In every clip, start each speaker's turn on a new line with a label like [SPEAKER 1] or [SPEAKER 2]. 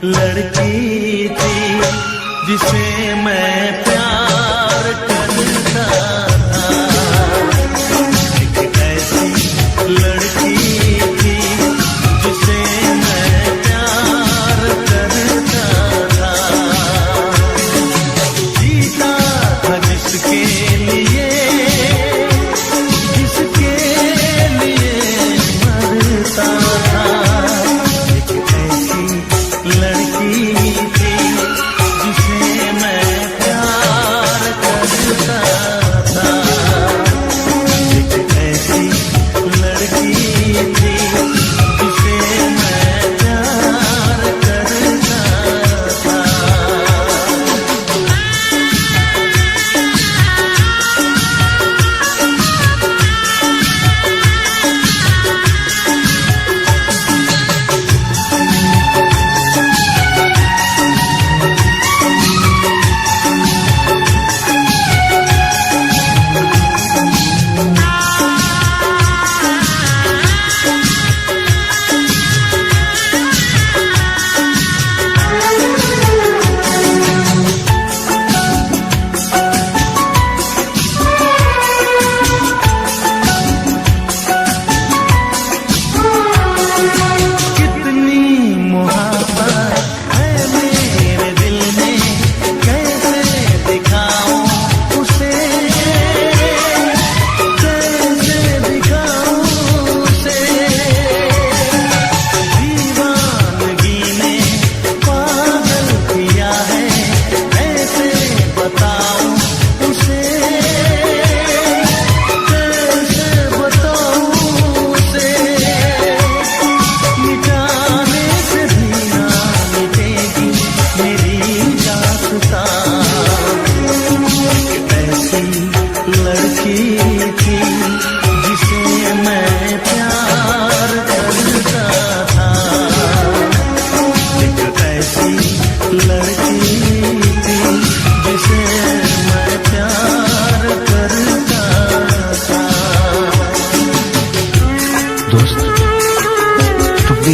[SPEAKER 1] लड़की थी जिसे मैं प्यार करता था। एक ऐसी लड़की थी जिसे मैं प्यार करता था। जीता था जिसके लिए, जिसके लिए मरता था। एक ऐसी लड़की थी जिसे मैं प्यार करता था। एक ऐसी लड़की थी जिसे मैं प्यार करता था।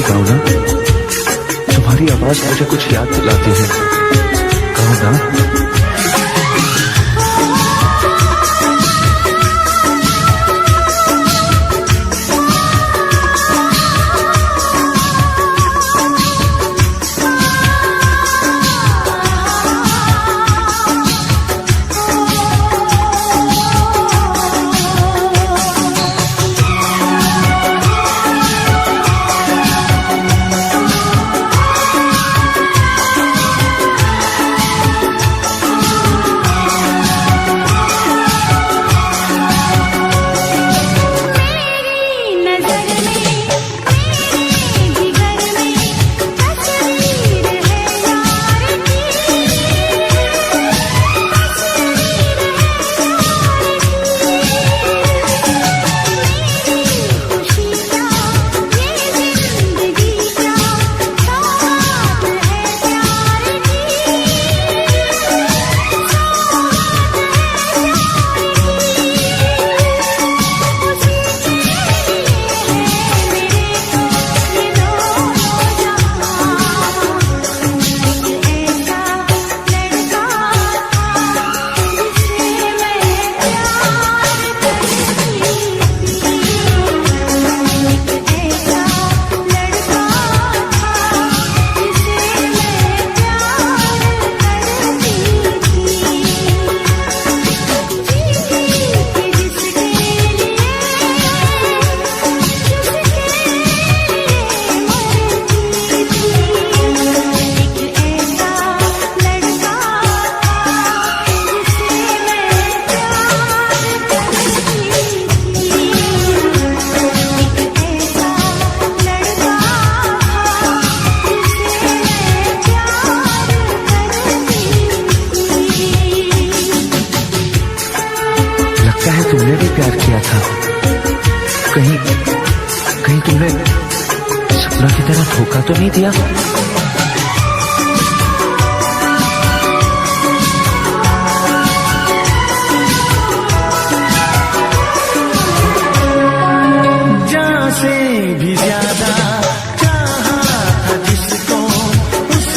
[SPEAKER 2] गाओ ना, तुम्हारी आवाज मुझे कुछ याद दिलाती है। गाओ ना। तुमने भी प्यार किया था। कहीं कहीं तुमने सपना की तरह धोखा तो नहीं दिया?
[SPEAKER 1] जान से भी ज्यादा चाहा था जिसको, उस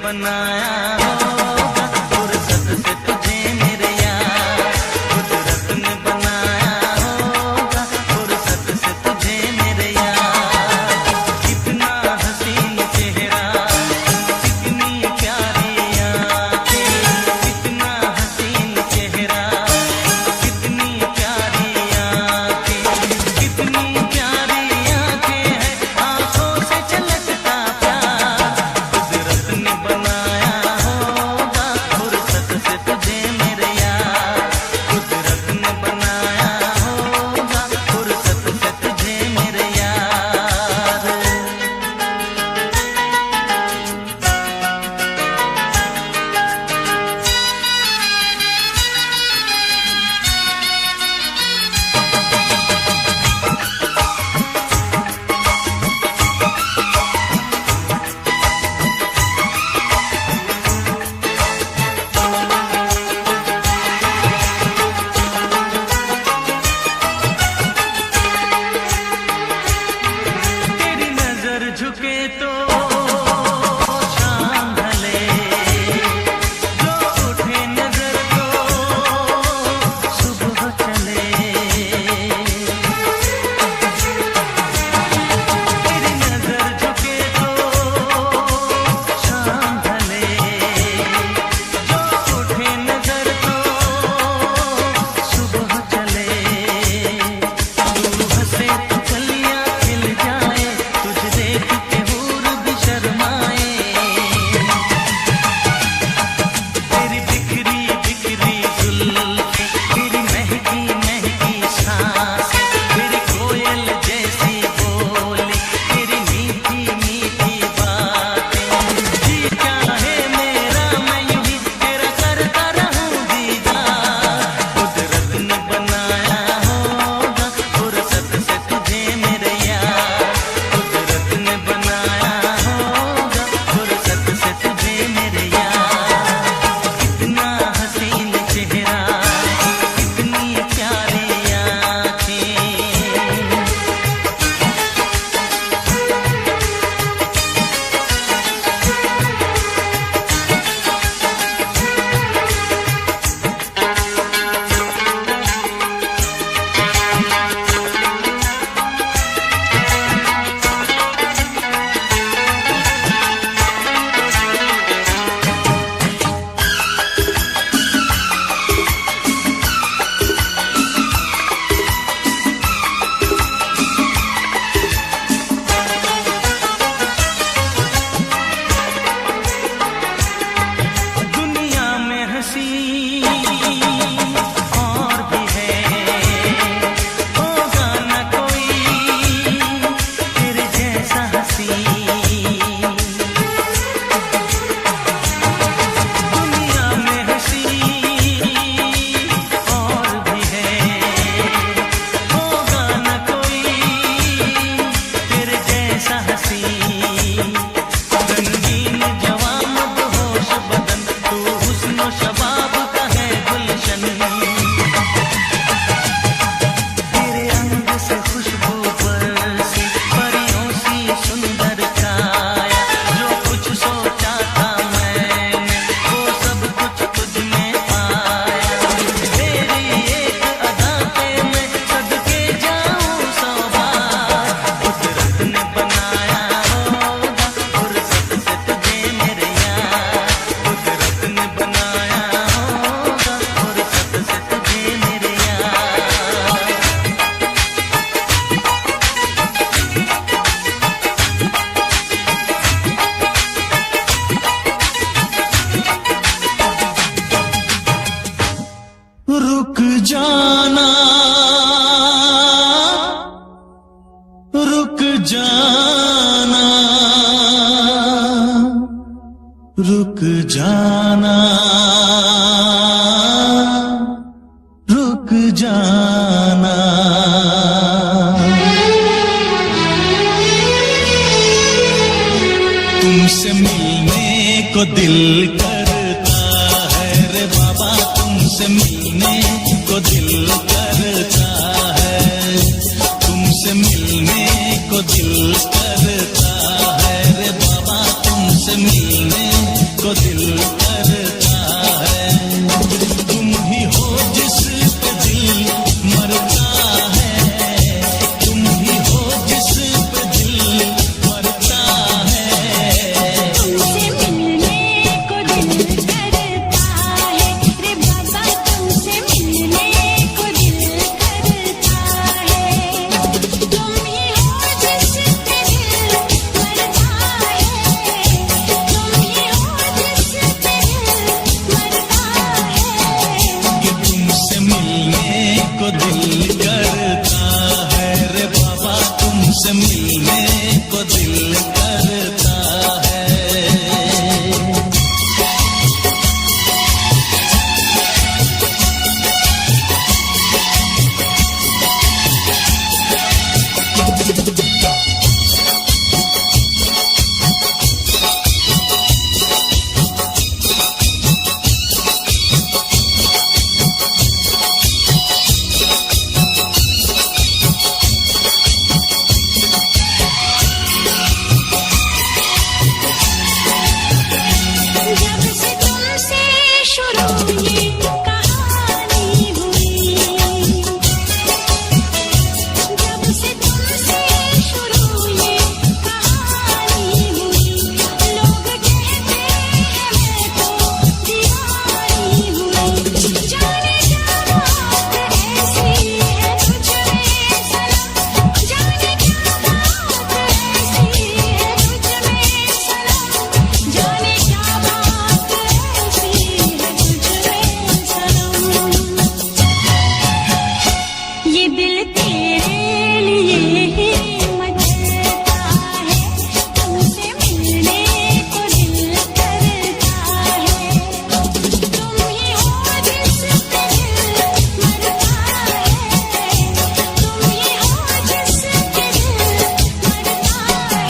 [SPEAKER 1] बनाया होगा फुर्सत से तुझे मेरे यार, कुदरत ने बनाया होगा फुर्सत से तुझे मेरे यार। कितना हसीन चेहरा, कितनी प्यारी आंखें, कितना हसीन चेहरा, कितनी प्यारी आंखें, कितनी प्यारी आंखें हैं, आंखों से छलकता प्यार। कुदरत ने बनाया होगा फुर्सत से तुझे मेरे यार, कुदरत ने बनाया होगा फुर्सत से तुझे मेरे यार। तेरी नजर झुके तो शाम ढले, जो उठे नजर तो सुबह चले। तेरी नजर झुके तो शाम ढले, जो उठे नजर तो सुबह चले। तू हंसे तो कलियां खिल जाए, तुझे देख के हूर भी शर्माए। तेरी बिखरी बिखरी जुल्फें, तेरी महकी महकी सांसें, तेरी कोयल जैसी बोली, तेरी मीठी मीठी बातें। जी चाहे मेरा मैं यूं ही तेरा करता रहूं दीदार। कुदरत ने बनाया होगा फुर्सत से तुझे मेरे यार, कुदरत ने बनाया होगा फुर्सत से तुझे मेरे यार। कितना हसीन चेहरा, कितनी प्यारी आंखें। दुनिया में हंसी और भी है, होगा न कोई तेरे जैसा हंसी। दुनिया में हंसी और भी है, होगा न कोई तेरे जैसा हंसी। रंगीन जवान बेहोश बदन, तू हुस्न शबाब का है गुलशन। तेरे रंग से खुशबू बरसी, परियों सी सुंदर काया। जो कुछ सोचा था मैंने वो सब कुछ तुझ में पाया। तेरी एक अदा पे मैं सदके जाऊं सौ बार। कुदरत ने बनाया होगा फुर्सत से तुझे मेरे यार, कुदरत ने बनाया होगा फुर्सत से तुझे मेरे यार। रुक जाना, रुक जाना, रुक जाना, रुक जाना। तुमसे मिलने को दिल करता है रे बाबा, तुमसे मिलने को दिल करता है, तुमसे मिलने को दिल करता है रे बाबा, तुमसे मिलने को
[SPEAKER 3] तेरे लिए ही मचता है, तुमसे मिलने को दिल करता है। तुम ही हो जिस पे दिल मरता है, तुम ही हो जिस पे दिल मरता है।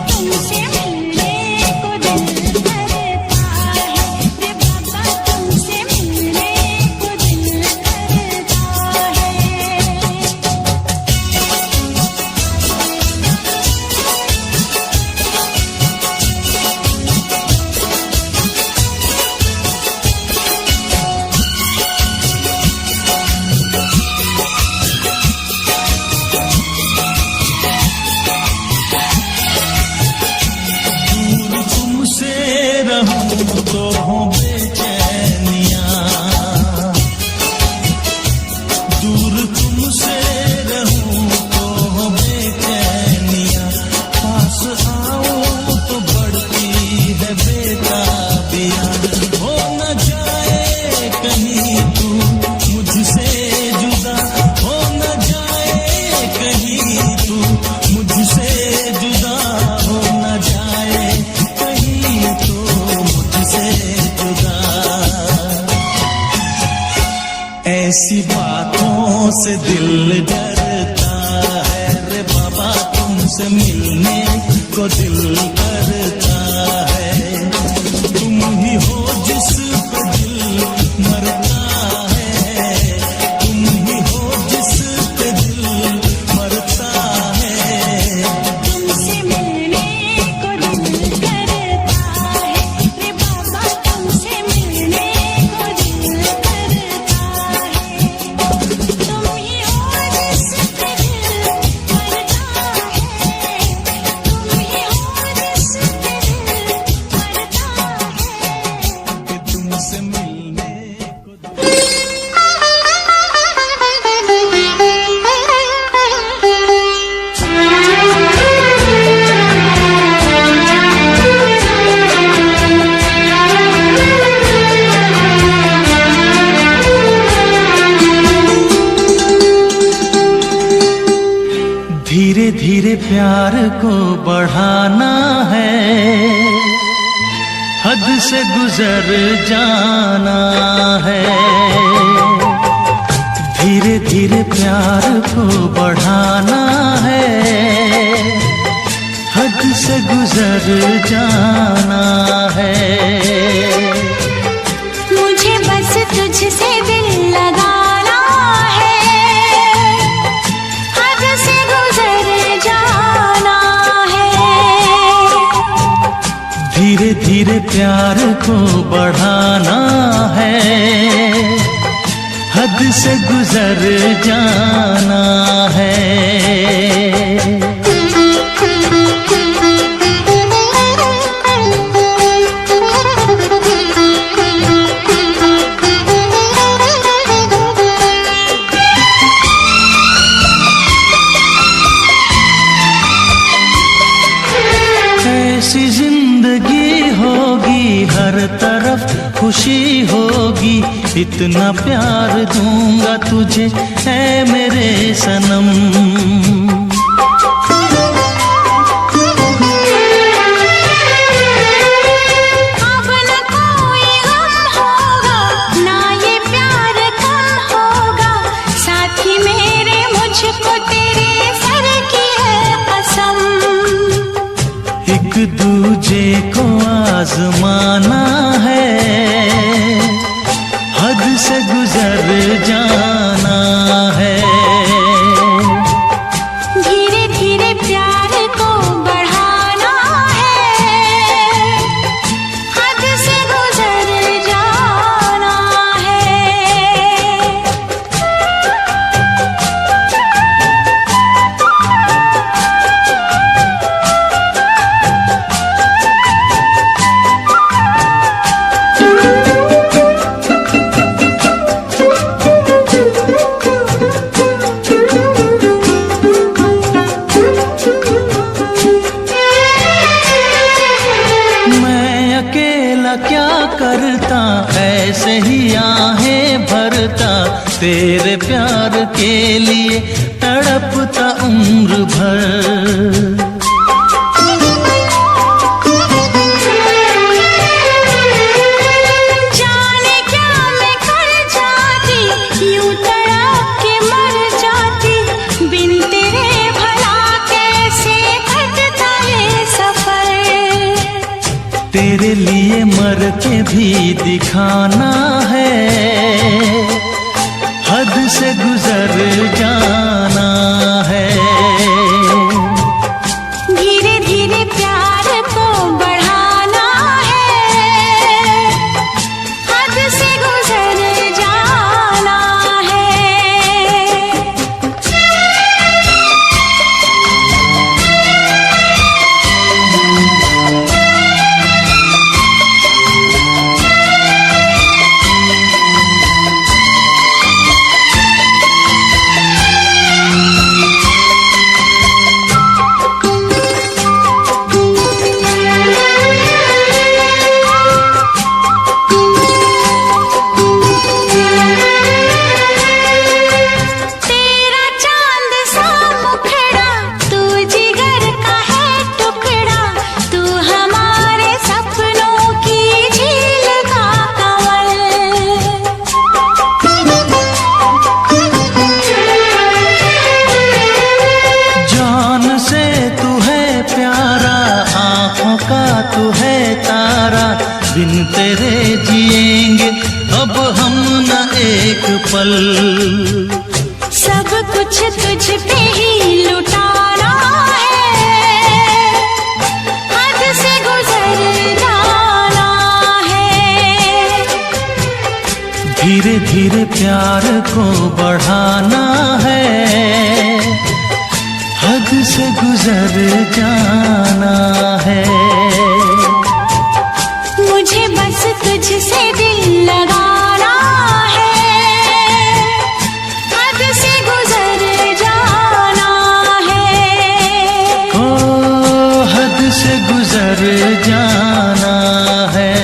[SPEAKER 3] तुमसे मिलने को दिल करता है रे बाबा, तुमसे मिलने को दिल करता है।
[SPEAKER 1] तुमसे रहूं तो हो बेचैनियां, दूर तुमसे रहूं तो हो बेचैनियां, पास आओ तो बढ़ती है बेताबियां। हो न जाए कहीं तू मुझसे जुदा, हो न जाए कहीं तू मुझसे जुदा, हो न जाए कहीं तो मुझसे जुदा। ऐसी बातों से दिल डरता है रे बाबा, तुमसे मिलने को दिल करता है। तुम ही हो जिस पे दिल मरता है, तुम ही हो जिस पे दिल मरता है।
[SPEAKER 3] तुमसे मिलने को दिल करता है रे बाबा, तुमसे मिलने को दिल करता है। तुम ही हो जिस पे दिल मरता है, तुम ही हो जिस पे दिल मरता है।
[SPEAKER 1] कि तुमसे मिलने को धीरे धीरे प्यार को बढ़ाना है, हद से गुजर जाना है। धीरे धीरे प्यार को बढ़ाना है, हद से गुजर जाना है।
[SPEAKER 3] मुझे बस तुझसे दिल लगाना है, हद से गुजर जाना है।
[SPEAKER 1] धीरे धीरे प्यार को बढ़ाना है, हद से गुजर जाना है। ऐसी जिंदगी होगी हर तरफ खुशी होगी, इतना प्यार दूंगा तुझे है मेरे सनम।
[SPEAKER 3] अब न कोई गम होगा, ना ये प्यार कम होगा, साथी मेरे मुझको तेरे सर की है कसम।
[SPEAKER 1] एक दूजे को आजमाना है, हद से गुजर जाना है।
[SPEAKER 3] धीरे धीरे प्यार को बढ़ाना है, हद से गुजर जाना है।
[SPEAKER 1] क्या करता ऐसे ही आहें भरता, तेरे प्यार के लिए तड़पता उम्र भर। तेरे लिए मर के भी दिखाना है, हद से गुजर जाना है।
[SPEAKER 3] धीरे धीरे प्यार को बढ़ाना है, हद से गुजर जाना है।
[SPEAKER 1] तू है तारा, बिन तेरे जिएंगे अब हम न एक पल।
[SPEAKER 3] सब कुछ तुझ पे ही लुटाना है, हद से गुजर जाना है।
[SPEAKER 1] धीरे धीरे प्यार को बढ़ाना है, हद से गुजर जाना है।
[SPEAKER 3] मुझे बस तुझसे दिल लगाना है, हद से गुजर जाना है।
[SPEAKER 1] ओ हद से गुजर जाना है।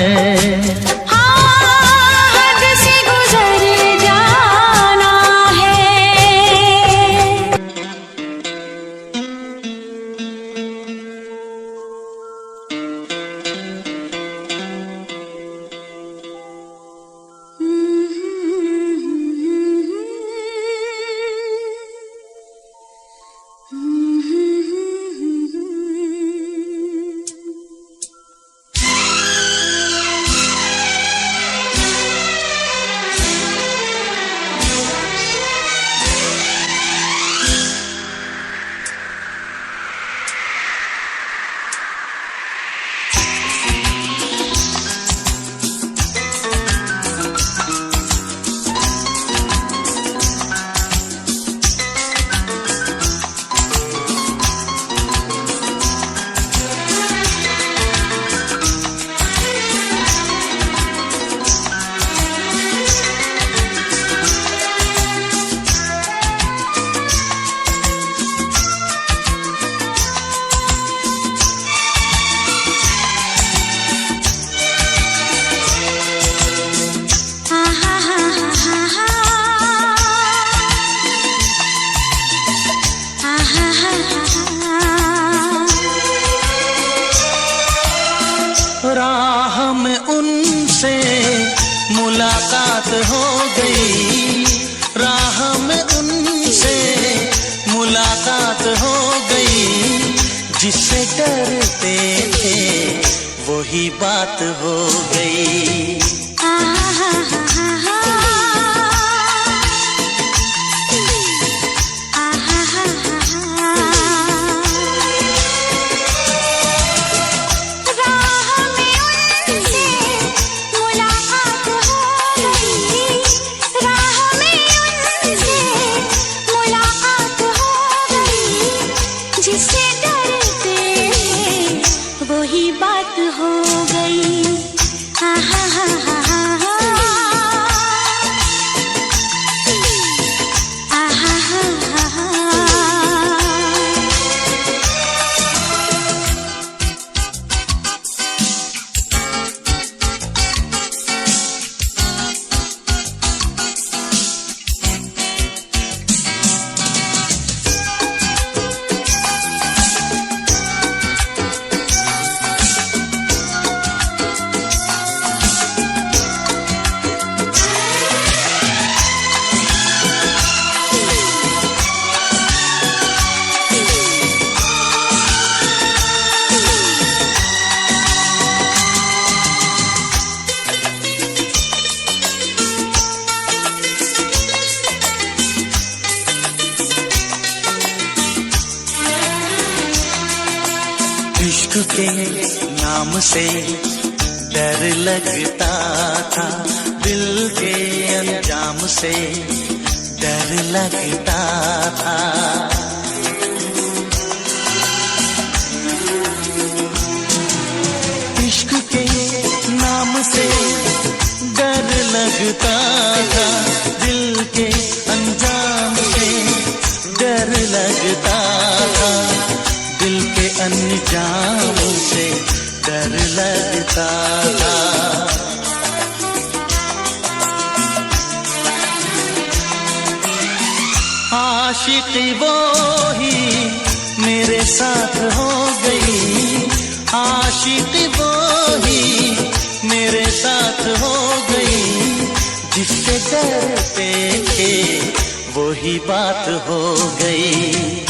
[SPEAKER 1] राह में उनसे मुलाकात हो गई, राह में उनसे मुलाकात हो गई। जिससे डरते थे वही बात हो गई।
[SPEAKER 3] वही बात हो गई।
[SPEAKER 1] इश्क के नाम से डर लगता था, दिल के अंजाम से डर लगता था। इश्क के नाम से डर लगता था, दिल के अंजाम से डर लगता था, दिल के अंजाम से डर लगता था। आशिकी वो ही मेरे साथ हो गई, आशिकी वो ही मेरे साथ हो गई, जिससे डरते थे वही बात हो गई।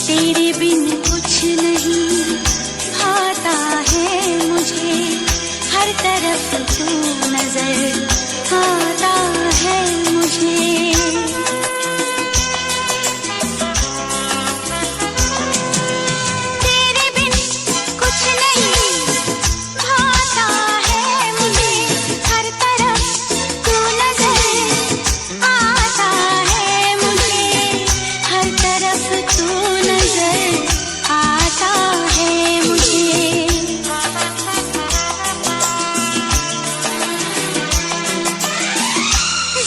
[SPEAKER 3] तेरे बिन कुछ नहीं भाता है मुझे, हर तरफ तू नजर आता है मुझे। तेरे बिन कुछ नहीं भाता है मुझे, हर तरफ तू नजर आता है मुझे, हर तरफ तू आता है मुझे।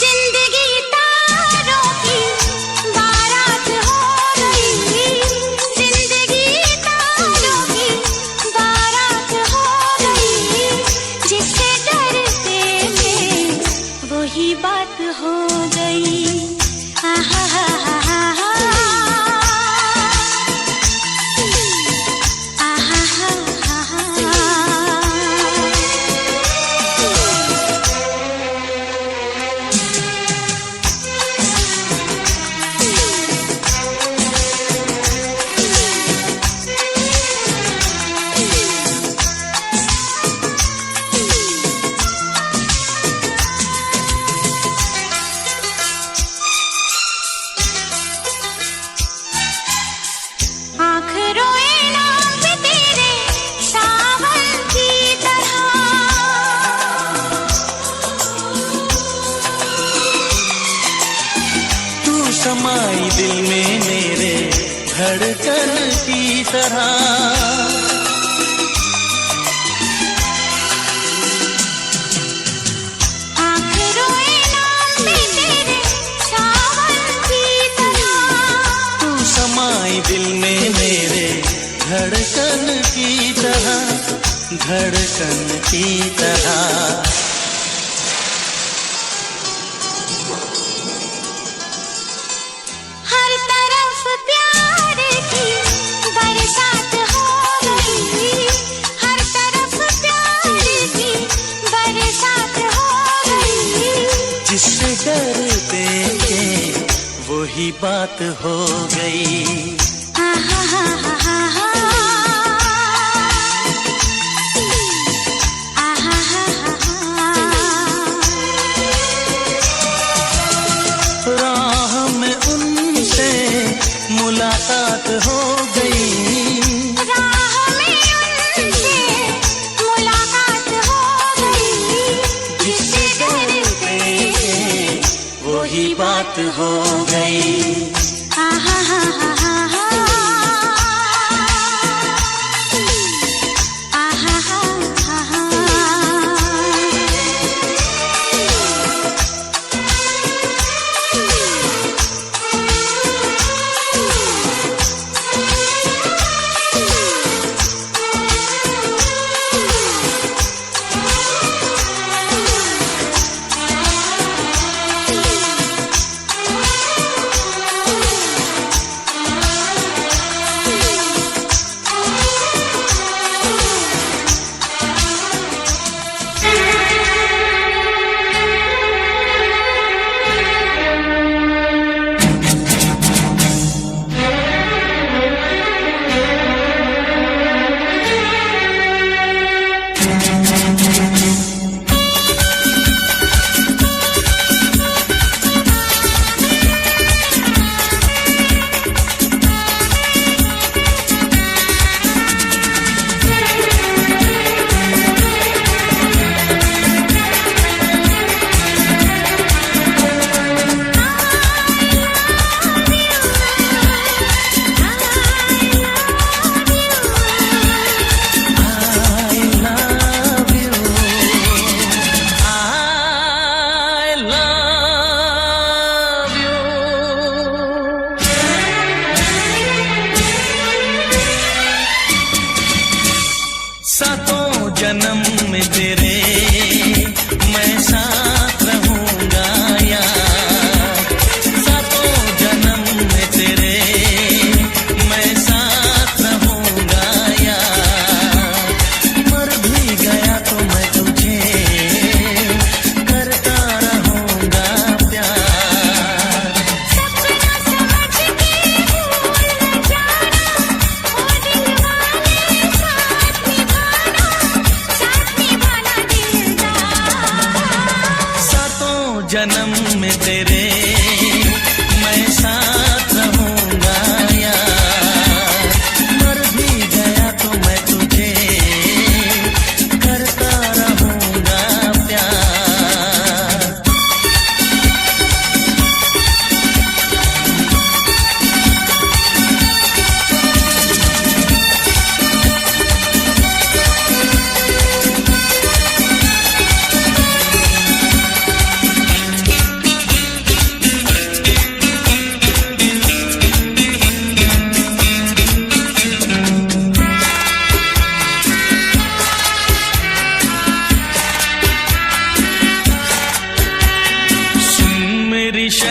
[SPEAKER 3] जिंदगी तारों की बारात हो गई, जिंदगी तारों की बारात हो गई, जिससे डरते थे वही बात हो गई। आहा हा हा हा हा।
[SPEAKER 1] समाई दिल में मेरे धड़कन की तरह,
[SPEAKER 3] आँख रोए नाम पे तेरे सावन की तरह,
[SPEAKER 1] तू समाई दिल में मेरे धड़कन की तरह, धड़कन की तरह। जिससे डरते थे वही बात हो गई।
[SPEAKER 3] आहा हा हा हा हा। आहा हा हा हा।
[SPEAKER 1] राह में उनसे मुलाकात हो गई,
[SPEAKER 3] राह में उनसे मुलाकात हो गई, जिससे डरते
[SPEAKER 1] वही बात हो गई।
[SPEAKER 3] आहा हा हा हा हा। आहा हा हा हा।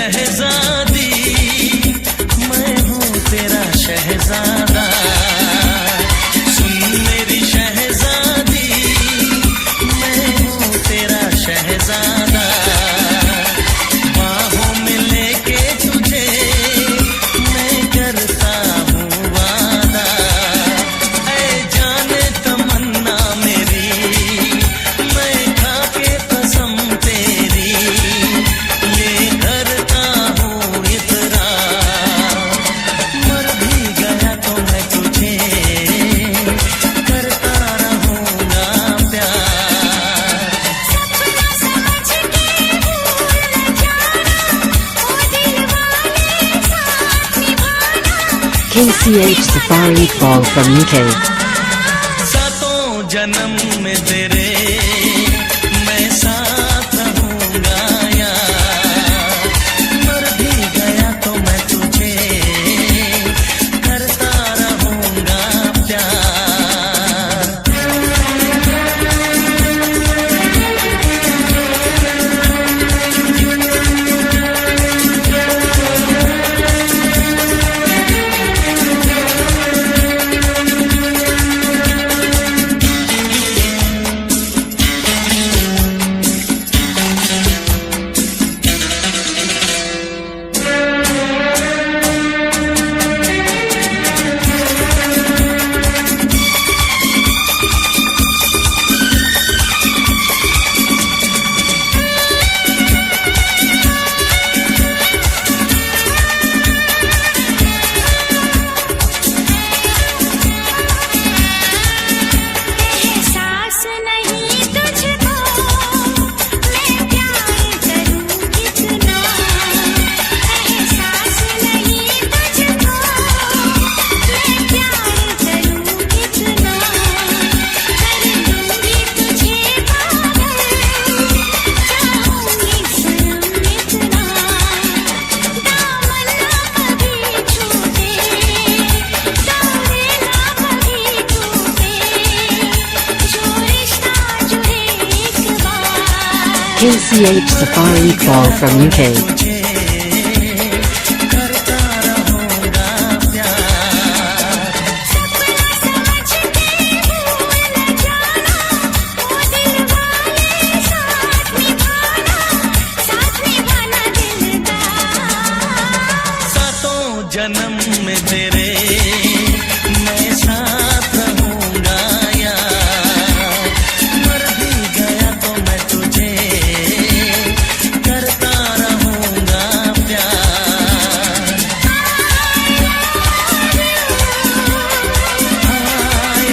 [SPEAKER 1] शहजादी, मैं हूँ तेरा शहजादा। सुन मेरी शहजादी, मैं हूँ तेरा शहजादा। बाहों में लेके तुझे मैं करता हूँ वादा। ऐ जाने तमन्ना मेरी, मैं खा के कसम तेरी ये करता हूँ इकरार। मर भी गया तो मैं तुझे करता रहूँगा प्यार।
[SPEAKER 3] सपना समझ के भूल न जाना, ओ दिल वाले साथ निभाना।
[SPEAKER 4] KCH Safari Call from UK.
[SPEAKER 1] सातों जन्म में तेरे मैं साथ रहूँगा यार। मर भी गया तो मैं तुझे करता रहूँगा प्यार।
[SPEAKER 3] एहसास नहीं तुझको मैं प्यार करूं कितना। एहसास नहीं तुझको मैं प्यार करूं कितना। कर दूंगी तुझे पागल, चाहूंगी सनम इतना। दामन ना कभी छूटे, डोरे ना कभी टूटे, जो रिश्ता जुड़े एक बार।
[SPEAKER 4] KCH Safari Call from UK.
[SPEAKER 1] तुझे करता रहूँगा प्यार।
[SPEAKER 3] सपना समझ के भूल न जाना, ओ दिल वाले साथ निभाना दिलदार।
[SPEAKER 1] सातों जन्म में तेरे मैं साथ रहूँगा यार। मर भी गया तो मैं तुझे करता रहूँगा प्यार। I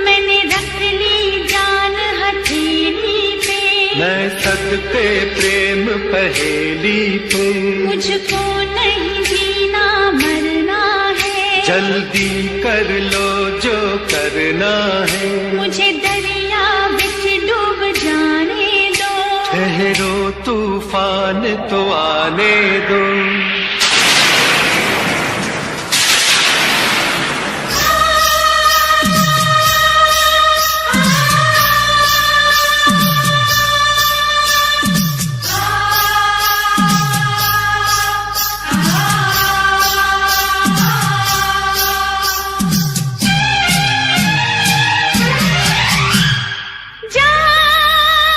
[SPEAKER 3] मैंने रख ली जान हथेली पे,
[SPEAKER 1] मैं सदके प्रेम पहेली पे
[SPEAKER 3] मुझको नहीं जीना मरना है।
[SPEAKER 1] जल्दी कर लो जो करना है।
[SPEAKER 3] मुझे दरिया बिच डूब जाने दो।
[SPEAKER 1] ठहरो तूफान तो आने दो।
[SPEAKER 3] जान,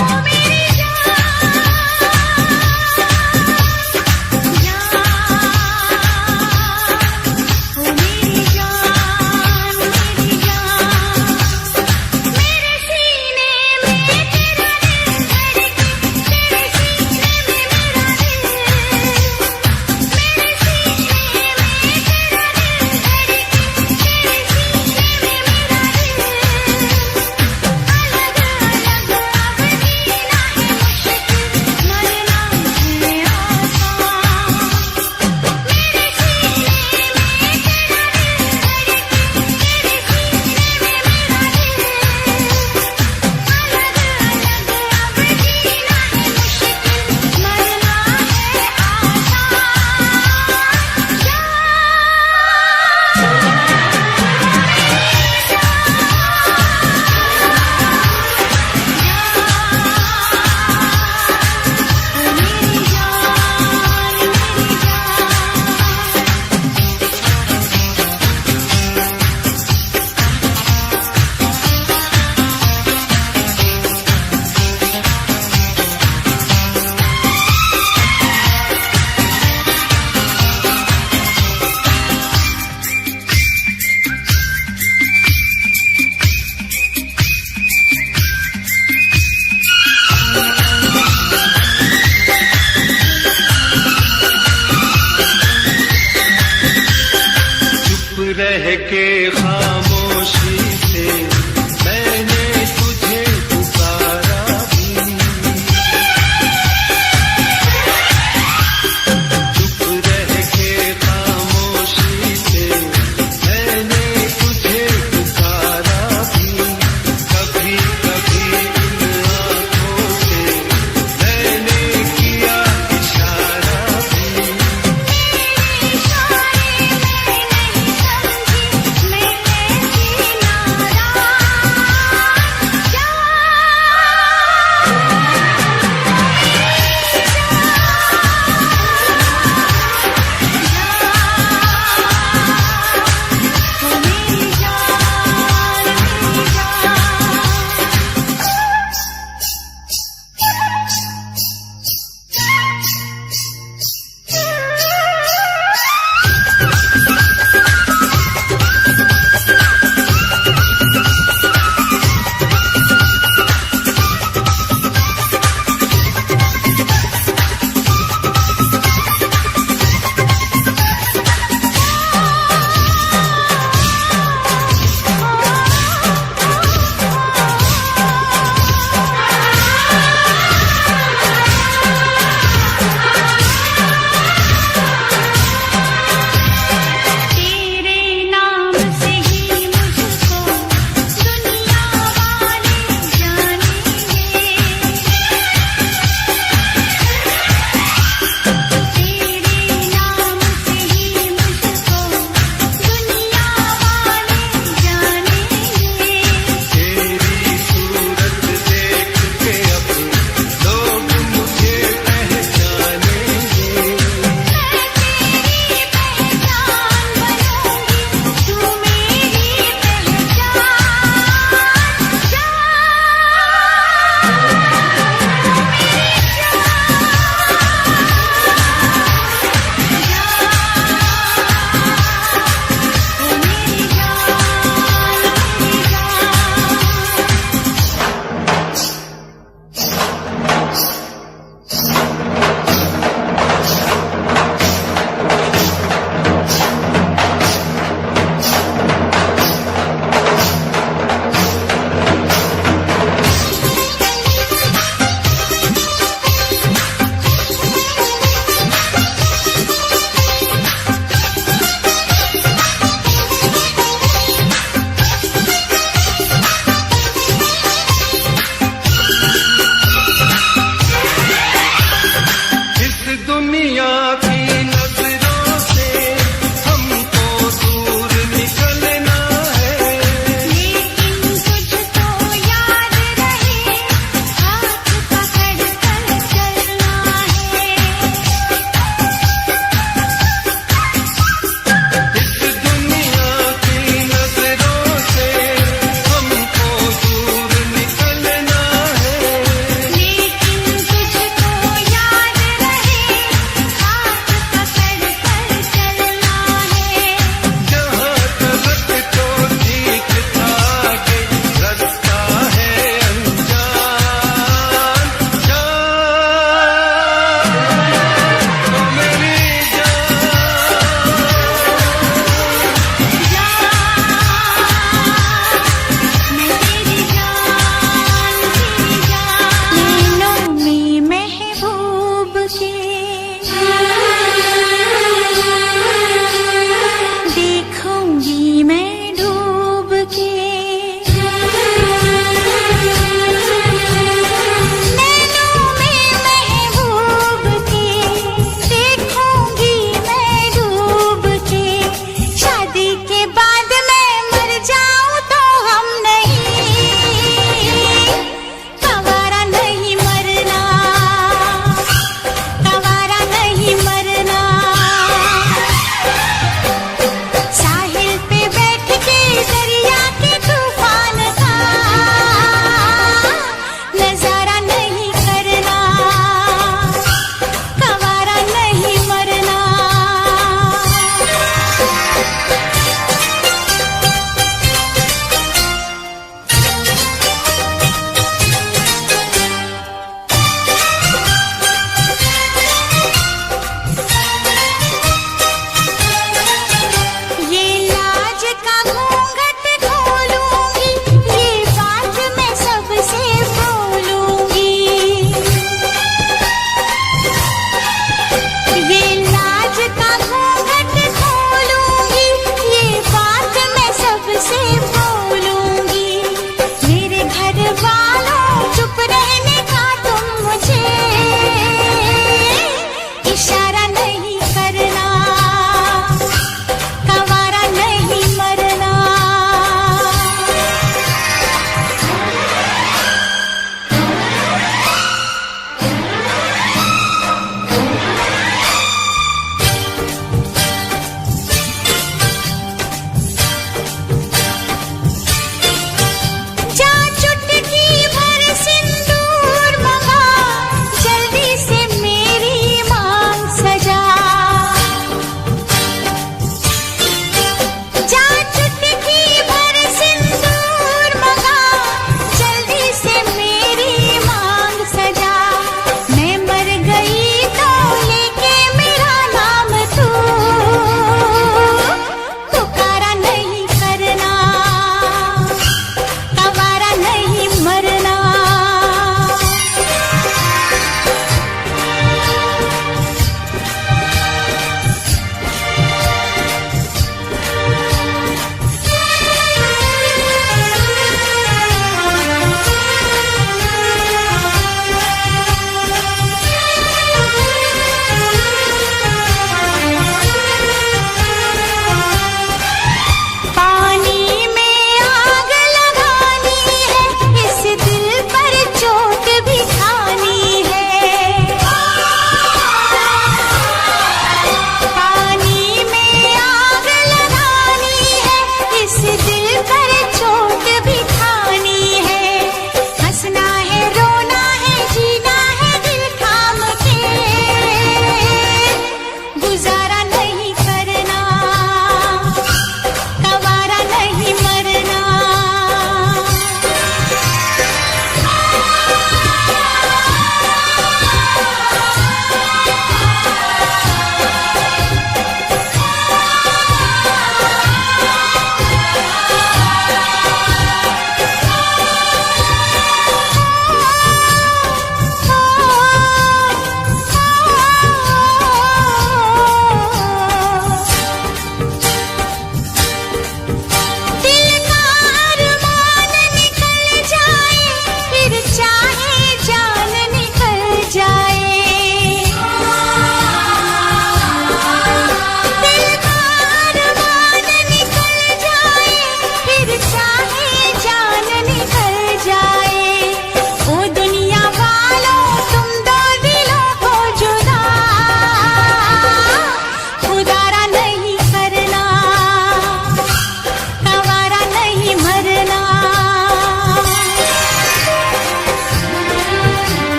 [SPEAKER 3] ओ मेरी जान,
[SPEAKER 5] के खामोशी से मैंने तुझे पुकारा भी, चुप रह के खामोशी से मैंने तुझे पुकारा भी, कभी कभी इन आँखों से मैंने किया इशारा भी।
[SPEAKER 3] इशारे मैं नहीं समझी, मैं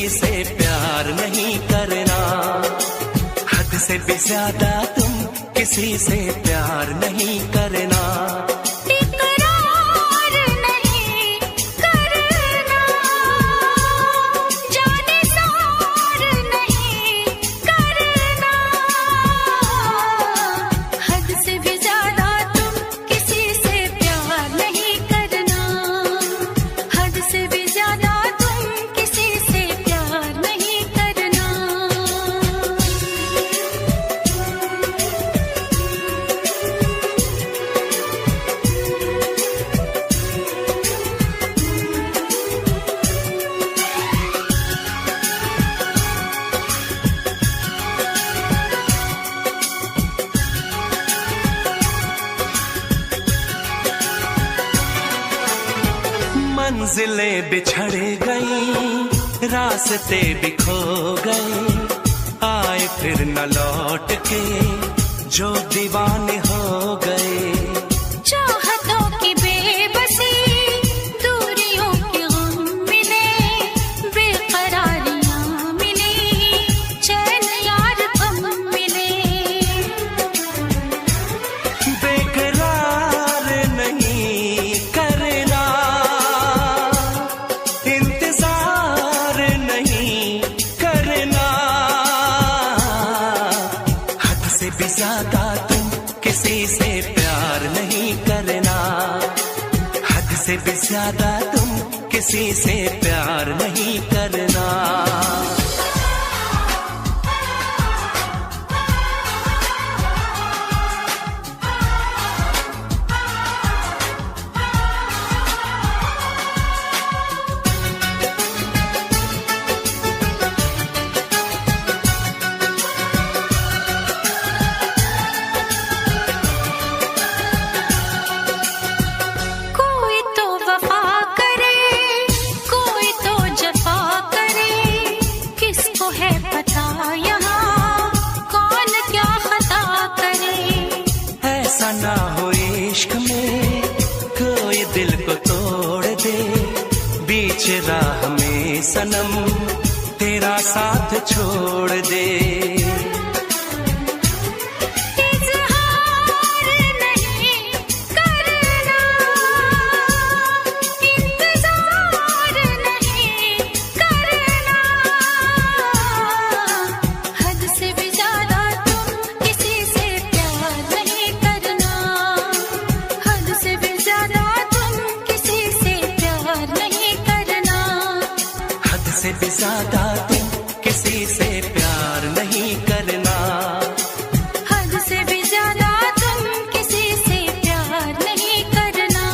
[SPEAKER 1] से प्यार नहीं करना, हद से भी ज्यादा तुम किसी से प्यार नहीं करना।
[SPEAKER 3] इकरार नहीं करना, जाने सार नहीं करना, हद से भी ज्यादा तुम किसी से प्यार नहीं करना, हद से भी ज्यादा तुम किसी से प्यार नहीं करना।
[SPEAKER 1] मंजिलें बिछड़ गई, रास्ते भी खो गए, आए फिर न लौट के जो दीवाने हो गए।
[SPEAKER 3] चाहतों की बेबसी, दूरियों के गम मिले, बेकरारियां मिली, चैन यार कम मिले।
[SPEAKER 1] बेकरार नहीं करना, इंतजार नहीं करना, हद से भी ज्यादा तुम किसी से प्यार नहीं करना, हद से भी ज्यादा तुम किसी से प्यार नहीं करना।
[SPEAKER 3] कोई तो वफा करे, कोई तो जफा करे, किसको है पता यहाँ कौन क्या खता करे।
[SPEAKER 1] ऐसा ना हो इश्क में कोई दिल को तोड़ दे, बीच राह में सनम तेरा साथ छोड़ दे।
[SPEAKER 3] इज़हार नहीं करना, इंतज़ार नहीं करना, हद से भी ज्यादा तुम किसी से प्यार नहीं करना, हद से भी ज्यादा तुम किसी से प्यार नहीं करना।
[SPEAKER 1] हद से भी ज्यादा तुम किसी से प्यार नहीं करना,
[SPEAKER 3] हद से भी ज्यादा तुम किसी से प्यार नहीं करना।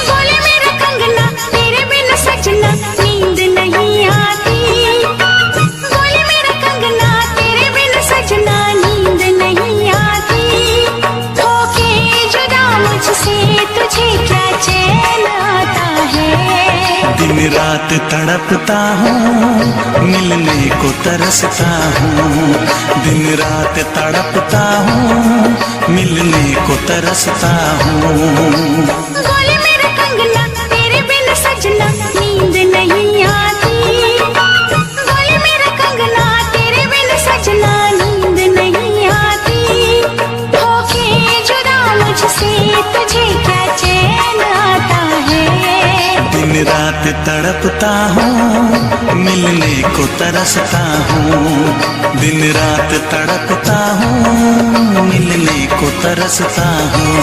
[SPEAKER 3] बोले मेरा कंगना तेरे बिन सजना नींद नहीं आती, बोले मेरा कंगना तेरे बिन सजना नींद नहीं आती, होके जुदा मुझसे तुझे क्या चैन आता है।
[SPEAKER 1] दिन रात तड़पता हूँ मिलने को तरसता हूँ, दिन रात तड़पता हूँ मिलने को तरसता हूँ।
[SPEAKER 3] बोले मेरा कंगना तेरे बिन सजना नींद नहीं आती, बोले मेरा कंगना तेरे बिन सजना नींद नहीं आती, होके जुदा मुझसे तुझे क्या चैन आता है।
[SPEAKER 1] दिन रात तड़पता हूँ मिलने को तरसता हूँ, दिन रात तड़पता हूँ मिलने को तरसता हूँ।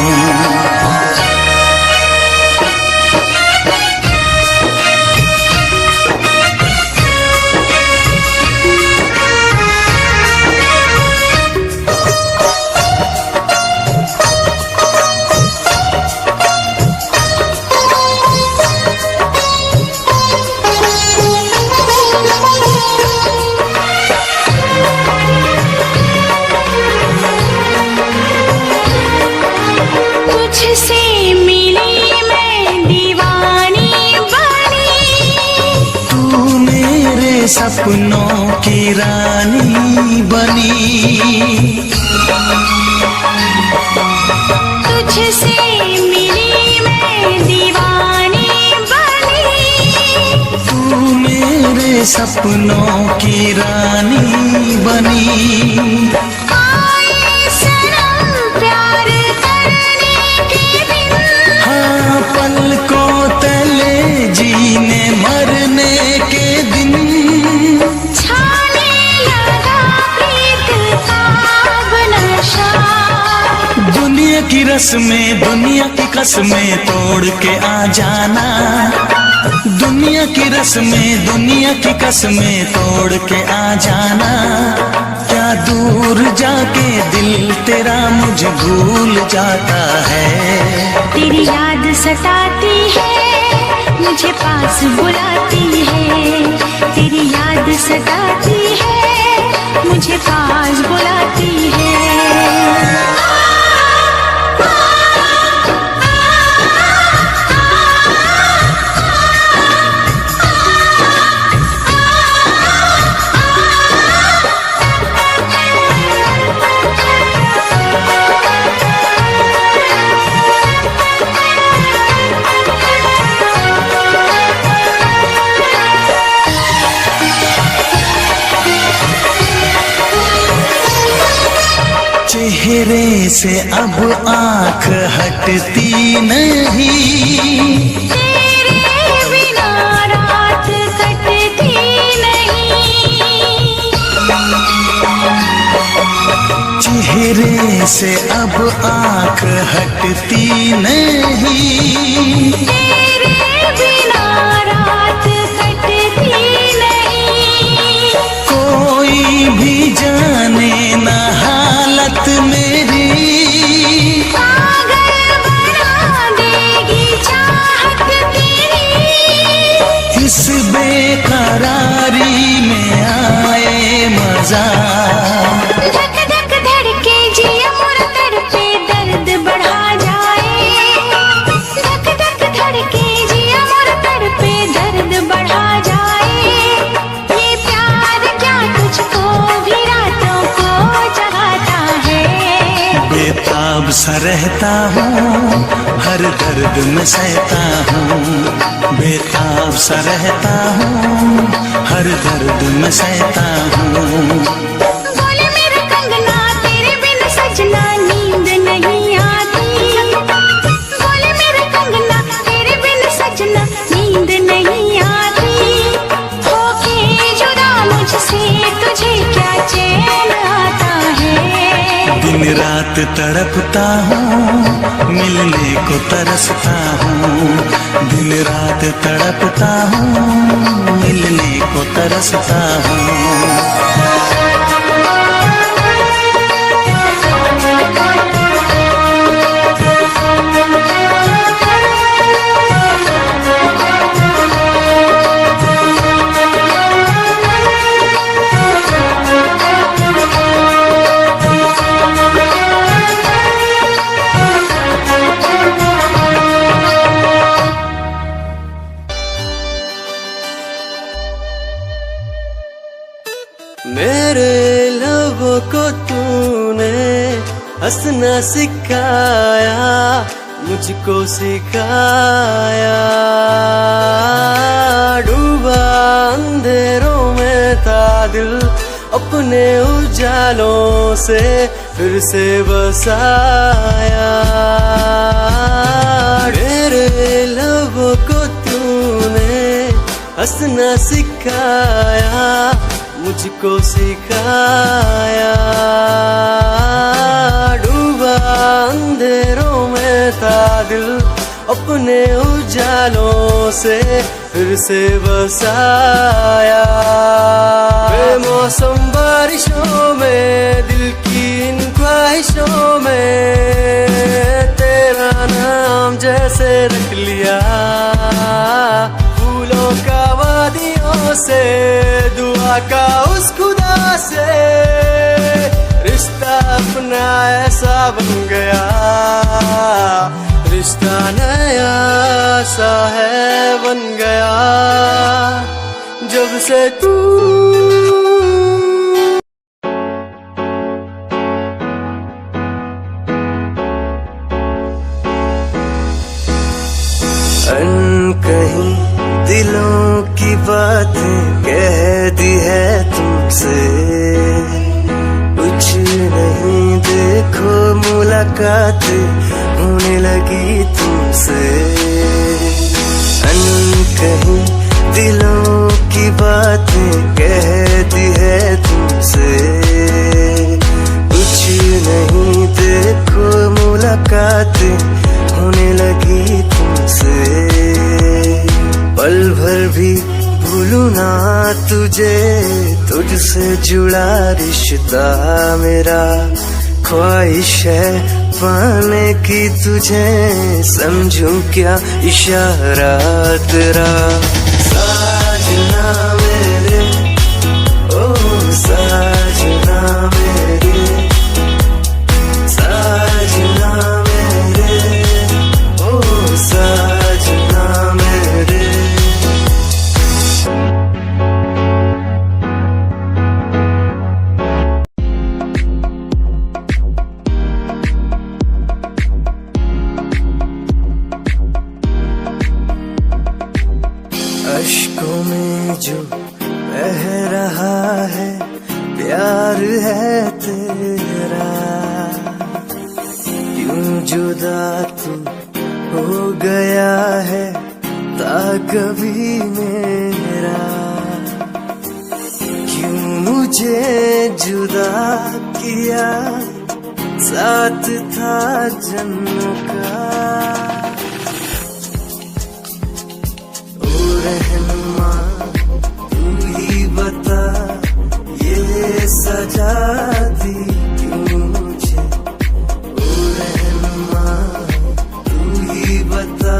[SPEAKER 1] सपनों की रानी बनी,
[SPEAKER 3] तुझसे मिली मैं दीवानी बनी,
[SPEAKER 1] तू मेरे सपनों की रानी बनी।
[SPEAKER 3] आए सनम प्यार करने के दिन,
[SPEAKER 1] हाँ पलकों तले जीने मरने के दिन,
[SPEAKER 3] छाने लगा प्रीत का अब नशा,
[SPEAKER 1] दुनिया की रस्में दुनिया की कसमें तोड़ के आ जाना, दुनिया की रस्में दुनिया की कसमें तोड़ के आ जाना। क्या दूर जाके दिल तेरा मुझे भूल जाता है,
[SPEAKER 3] तेरी याद सताती है मुझे पास बुलाती है, तेरी याद सताती है मुझे पास बुलाती है।
[SPEAKER 1] चेहरे से अब आंख हटती नहीं,
[SPEAKER 3] तेरे बिना रात कटती नहीं,
[SPEAKER 1] चेहरे से अब आंख हटती नहीं,
[SPEAKER 3] तेरे बिना रात कटती नहीं,
[SPEAKER 1] कोई भी जाने ना हालत मेरी,
[SPEAKER 3] पागल बना देगी चाहत तेरी,
[SPEAKER 1] इस बेकरारी में आए मजा,
[SPEAKER 3] धक धक धड़के जिया मोर तड़पे दर्द बढ़ा जाए, धक धक धड़के जिया मोर तड़पे दर्द बढ़ा जाए, ये प्यार क्या तुझको भी रातों को जगाता है,
[SPEAKER 1] बेताब सा रहता हूँ हर दर्द में सहता हूँ, बेताब सा रहता हूँ हर दर्द में सहता हूँ।
[SPEAKER 3] बोले मेरा कंगना तेरे बिन सजना नींद नहीं आती, बोले मेरा कंगना तेरे बिन सजना नींद नहीं आती, होके जुदा मुझसे तुझे क्या चैन आता है,
[SPEAKER 1] दिन रात तड़पता हूँ मिलने को तरसता हूँ, दिन रात तड़पता हूँ मिलने को तरसता हूँ।
[SPEAKER 6] मेरे लबों को तूने हंसना सिखाया, मुझको सिखाया, डूबा अंधेरों में था दिल अपने उजालों से फिर से बसाया, मेरे लबों को तूने हंसना सिखाया, मुझको सिखाया, डूबा अंधेरों में था दिल अपने उजालों से फिर से बसाया, बेमौसम बारिशों में दिल की इन ख्वाहिशों में तेरा नाम जैसे रख लिया, फूलों का वादियों से दुआ का उस खुदा से रिश्ता अपना ऐसा बन गया, रिश्ता नया सा है बन गया, जब जब से तू कहीं दिलों की बातें कह दी है तुमसे, कुछ नहीं देखो मुलाकातें होने लगी तुमसे। कहीं दिलों की बातें कह दी है तुमसे, कुछ नहीं देखो मुलाकातें होने लगी तुमसे। पल भर भी भूलूं ना तुझे, तुझसे जुड़ा रिश्ता मेरा, ख्वाहिश है पाने की तुझे, समझूं क्या इशारा तेरा। साजना मेरे, ओ साजना मेरे, साजना मेरे, ओ साजना मेरे। अश्कों में जो बह रहा है प्यार है तेरा, क्यों जुदा तू हो गया है ता कभी मेरा, क्यों मुझे जुदा किया साथ था जन्मों का। रहनुमा तू ही बता, ये सजा दी क्यों मुझे। ओ रहनुमा तू ही बता,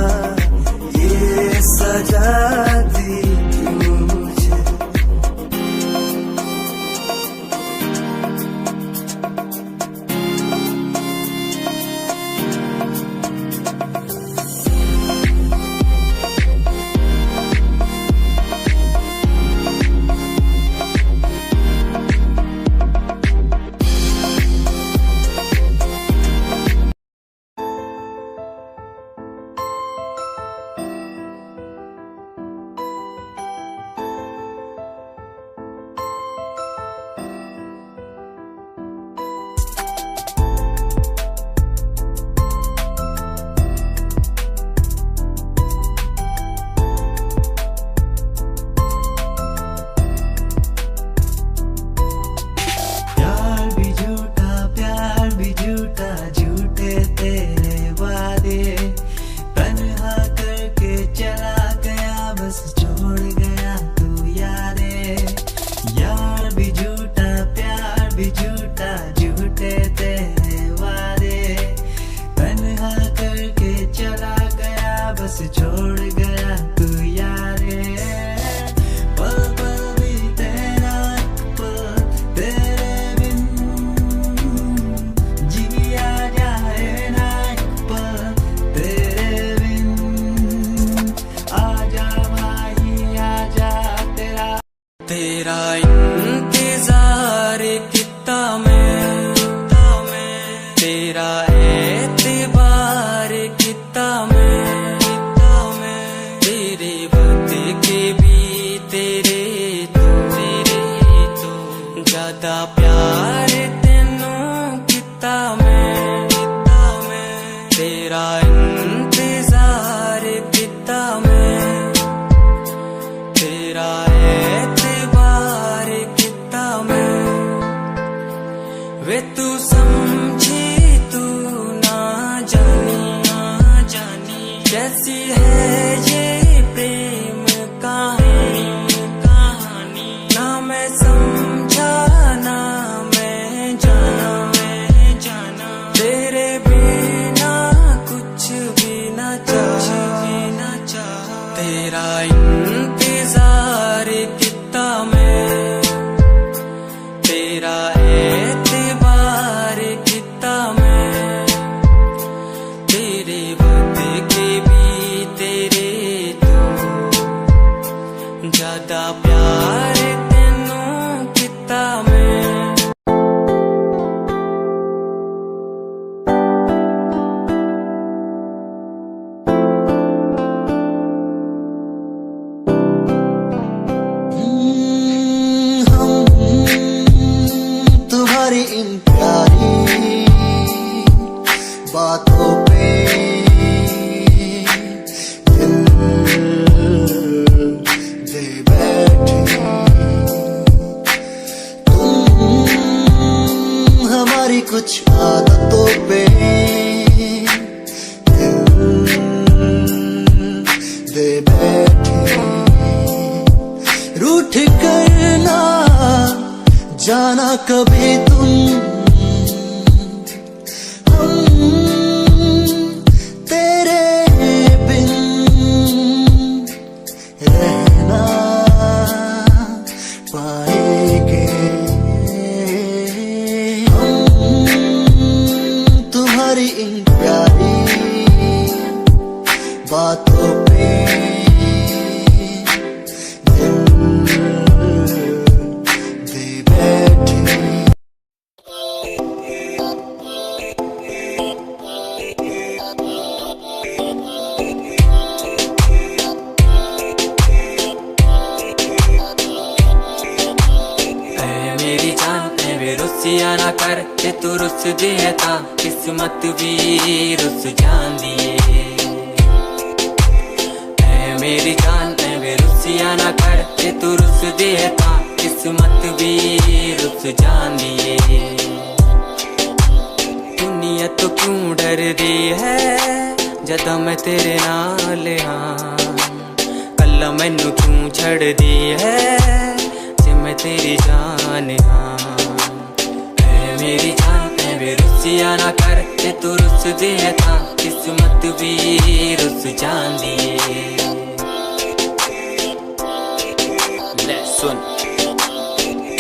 [SPEAKER 6] ये सजा दी क्यों मुझे।
[SPEAKER 1] छोड़ गया तू यारे, पल पल भी तेरा पल तेरे बिन जिया जाए ना पल तेरे बिन। आजा भाई आजा तेरा तेरा इंतजार कितना मैं, तेरा एतबार कितना मैं, ज्यादा प्यार तेनू किता मैं, तेरा इंतजार किता मैं, तेरा एतबार किता मैं। वे तू समझी तू ना जानी कैसी है ये प्रेम कहानी, ना मैं समझा ना मैं जाना, तेरे बिना कुछ भी ना चाह, तेरा इंतजार कितना मैं, तेरा एतबार कितना मैं, तेरे बदले भी तेरे तो ज्यादा प्यार कभी तुम तेरे बिन रहना पाएंगे। तुम्हारी इन प्यारी बातों पे दिल दे बैठे।
[SPEAKER 7] मेरी जान वे रुसिया ना कर ते तू रुस दिए ता किस्मत भी रुस जांदी ऐ मेरी जान वे रुसिया ना कर ते तू रुस दिए ता किस्मत भी रुस जांदी दुनिया तो क्यों डर दी है जदा मैं तेरे नाल हाँ कल्ला मैनू क्यों छड़ दी है मैं तेरी जान हाँ ऐ मेरी जान वे रुसिया ना कर ते तू रुस दिए ता किस्मत भी रुस जांदी
[SPEAKER 8] ले सुन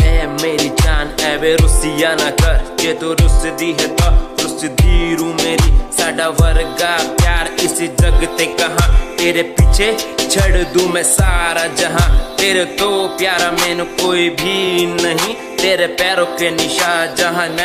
[SPEAKER 8] ऐ मेरी जान ऐ वे रुसिया ना कर जे तू रुस दी है ता रुस दी रू मेरी साडा वर्गा प्यार इस जग ते कहां तेरे पीछे छड़ दूं मैं सारा जहां तेरे तो प्यारा मैंने कोई भी नहीं तेरे पैरों के निशान जहां न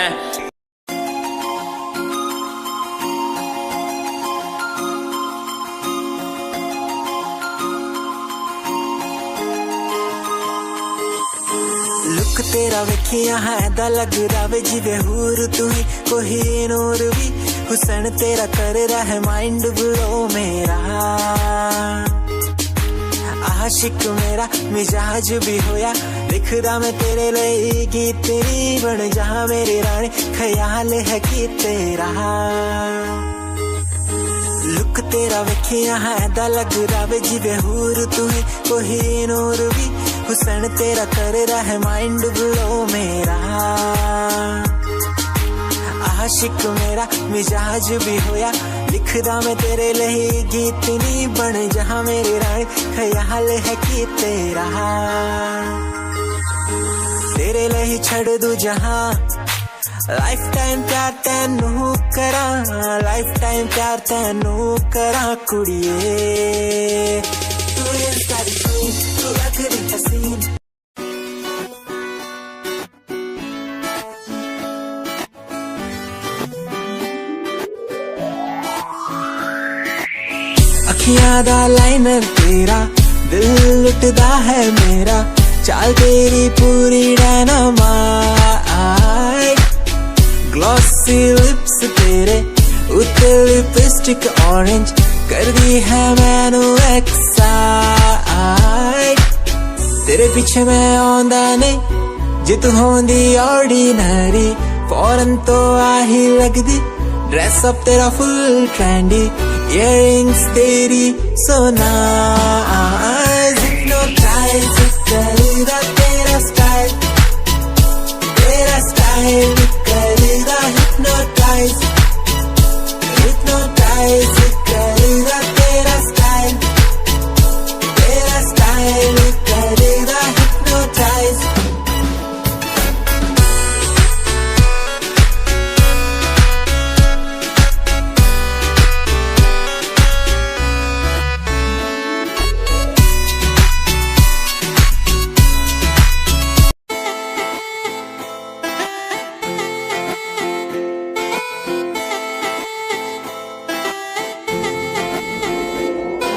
[SPEAKER 1] लुक तेरा वेखिया है दा लग रहा जिवे हूर तू ही कोई नूर भी हुसन तेरा कर रहा है माइंड ब्लो मेरा आशिक मेरा मिजाज भी होया लिखदा मैं तेरे लिए गीत तेरी बन जहाँ मेरी रानी ख्याल है कि तेरा लुक तेरा वेखिया है दा लग रहा जिवे हूर तू ही कोई नूर भी हुसन तेरा कर रहा है माइंड ब्लो मेरा आशिक मेरा मिजाज भी होया लिखदा मैं तेरे लिए गीत नहीं बन जहाँ मेरी रानी ख्याल है कि तेरा तेरे लिए छड़ दूं जहाँ लाइफ टाइम प्यार तैनू करा लाइफ टाइम प्यार तैनू करा कुड़िए तू सारी क्वीन तू लगदी हसीन अखियां दा लाइनर तेरा दिल लुटदा है मेरा चाल तेरी पूरी डायनामाइट ग्लॉसी लिप्स तेरे उत्ते लिपस्टिक ऑरेंज कर दी है मैनू एक्साइट तेरे पीछे मैं आंदा नहीं जे तू होंदी ऑर्डिनरी फौरन तो आही लगदी ड्रेस अप तेरा फुल ट्रेंडी इयररिंग्स तेरी so nice hypnotize करेगा तेरा स्टाइल करेगा hypnotize करेगा तेरा स्टाइल करेगा hypnotize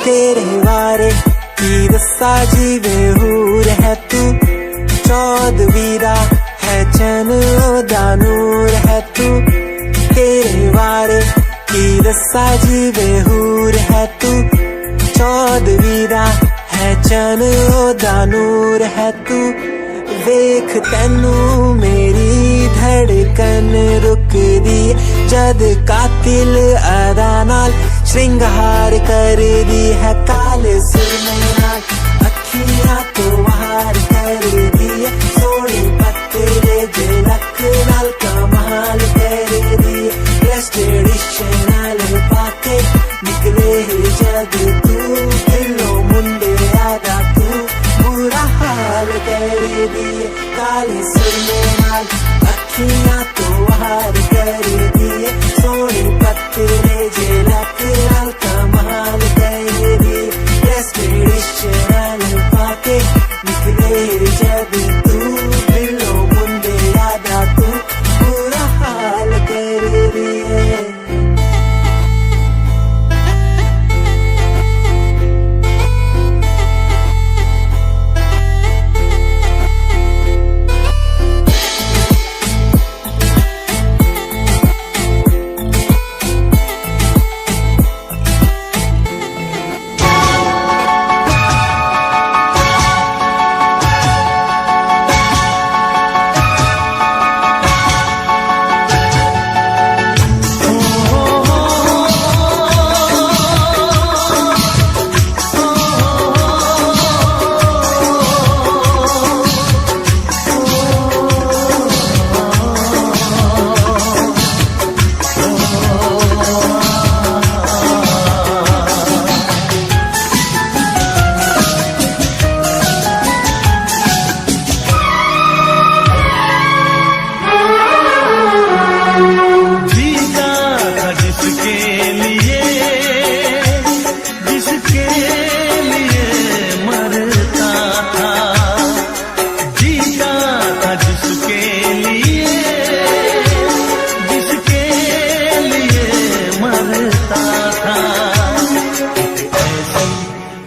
[SPEAKER 1] तेरे बारे की दस्सा जीवे हूर है तू चौदहवीं दा है चन दा नूर है तू तेरे बारे की दस्सा जीवे हूर है तू चौदहवीं दा है चन दा नूर है तू वेख तैनू मेरी धड़कन रुकदी जद कातिल अदा नाल श्रृंगार कर दी है काले सुरमे नाल अखियां तो वार कर दी है सोनी पत्ते जला
[SPEAKER 6] तू दिलो मुंडे आदातू बुरा हाल कर दिए काले सुरमे नाल अखियां तो हार कर दिए सोनी पत्तरे जे लक नाल कमाल कर दिए रेस्पिरेशन पाके निकले जब तू दिलो मुंडे आदातू बुरा हाल कर दिए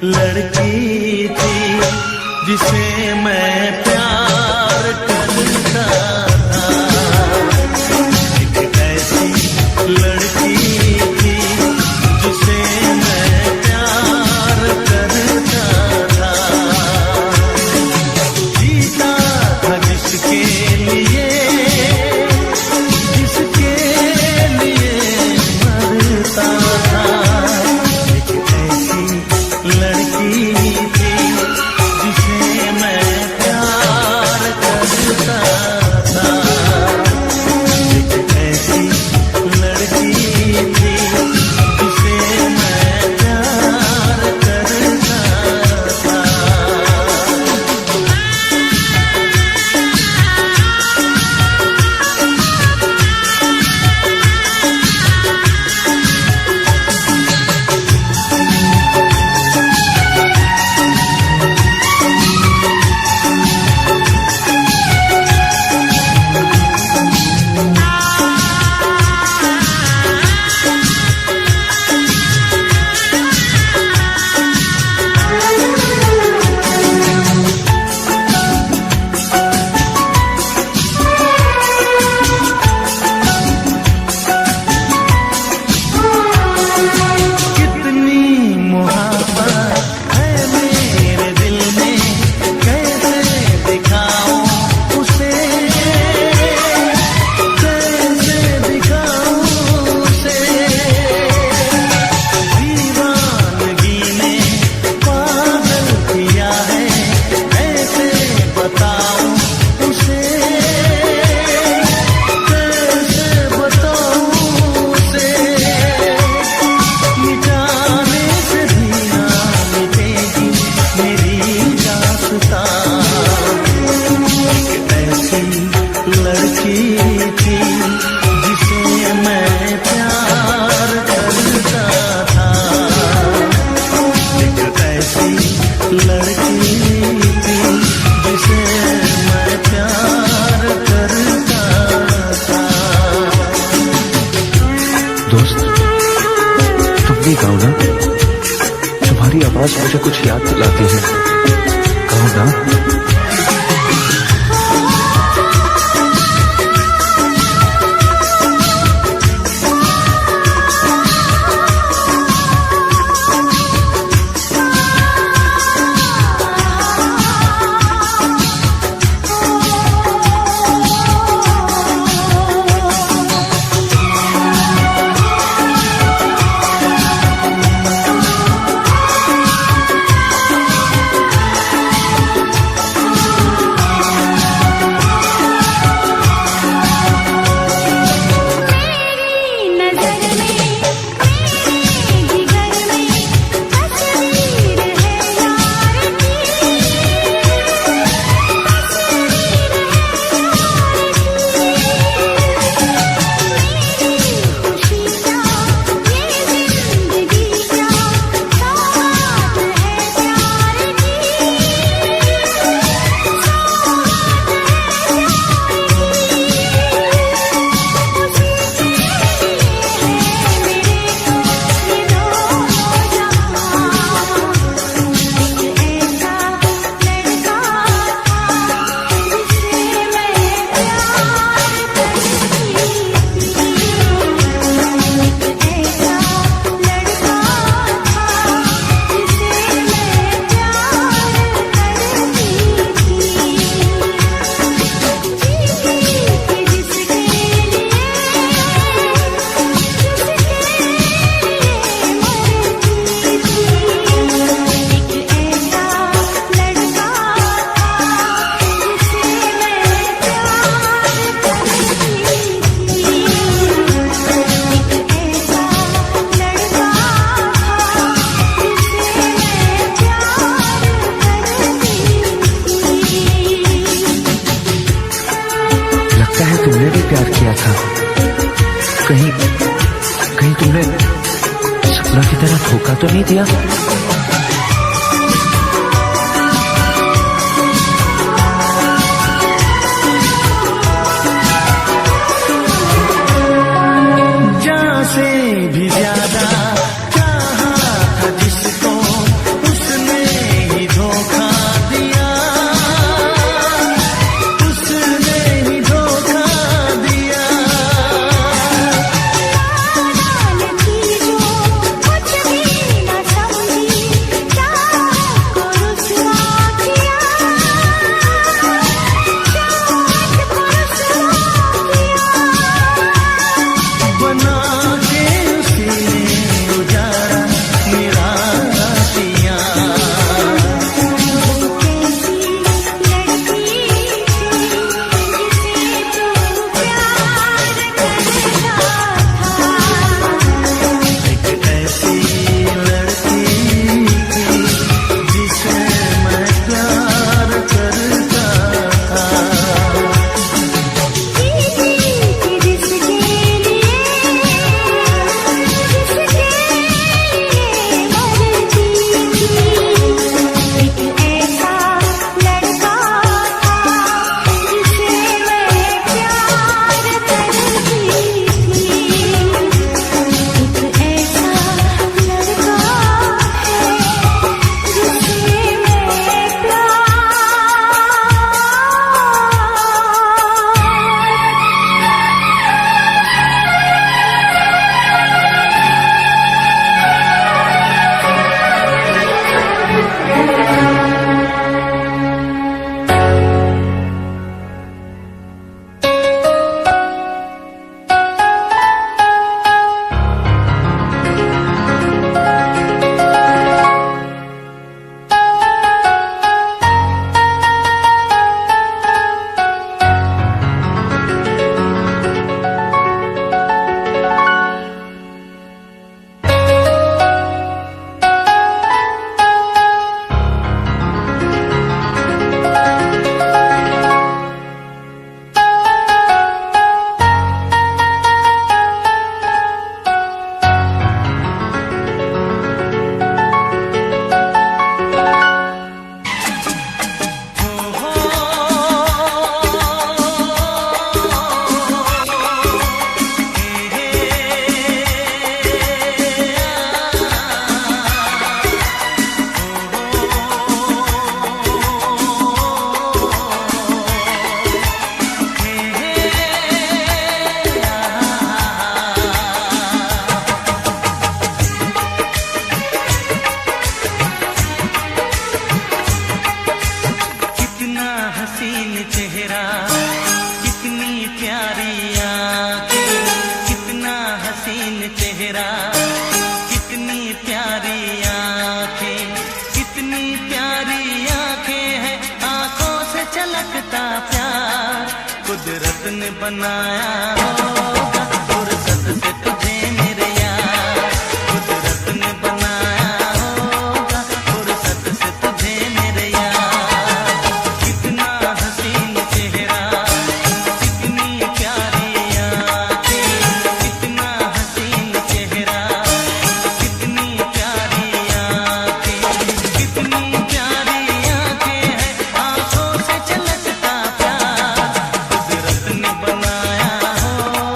[SPEAKER 1] लड़की थी जिसे मैं प्यार करता था एक ऐसी लड़की थी जिसे मैं प्यार करता था जीता था जिसके लिए मरता था एक ऐसी लड़की थी जिसे मैं प्यार करता था एक ऐसी लड़की थी जिसे मैं प्यार करता था लड़की थी जिसे मैं प्यार करता था एक ऐसी लड़की थी जिसे मैं प्यार करता था।
[SPEAKER 2] दोस्त तुम भी गाओ ना, तुम्हारी आवाज मुझे कुछ याद दिलाती है, गाओ ना। धोखा तो नहीं दिया?
[SPEAKER 1] जान से भी ज्यादा चाहा था जिसको उसने ही धोखा दिया, उसने ही धोखा दिया।
[SPEAKER 3] कुछ भी न समझी को रुसवा किया, को रुसवा किया।
[SPEAKER 1] बना के उसने उजारा मेरा रातियां।
[SPEAKER 3] कैसी लड़की थी जिसे तू प्यार करता था।
[SPEAKER 1] एक ऐसी लड़की थी जिसे मैं प्यार करता था।
[SPEAKER 3] जिसके लिए मरती थी। एक ऐसा लड़का था जिसे मैं प्यार करती थी। एक ऐसा लड़का है जिसे मैं प्यार
[SPEAKER 1] कितना हसीन चेहरा, कितनी प्यारी आंखें। कितना हसीन चेहरा, कितनी प्यारी आंखें। कितनी प्यारी आंखें हैं, आंखों से छलकता प्यार। कुदरत ने बनाया होगा फुर्सत से तुझे मेरे यार। कुदरत ने बनाया होगा फुर्सत से तुझे मेरे यार। कितना हसीन चेहरा, कितनी प्यारी आंखें। कितना हसीन चेहरा, कितनी प्यारी आंखें। कितनी प्यारी आंखें हैं, आंखों से छलकता प्यार। कुदरत ने बनाया होगा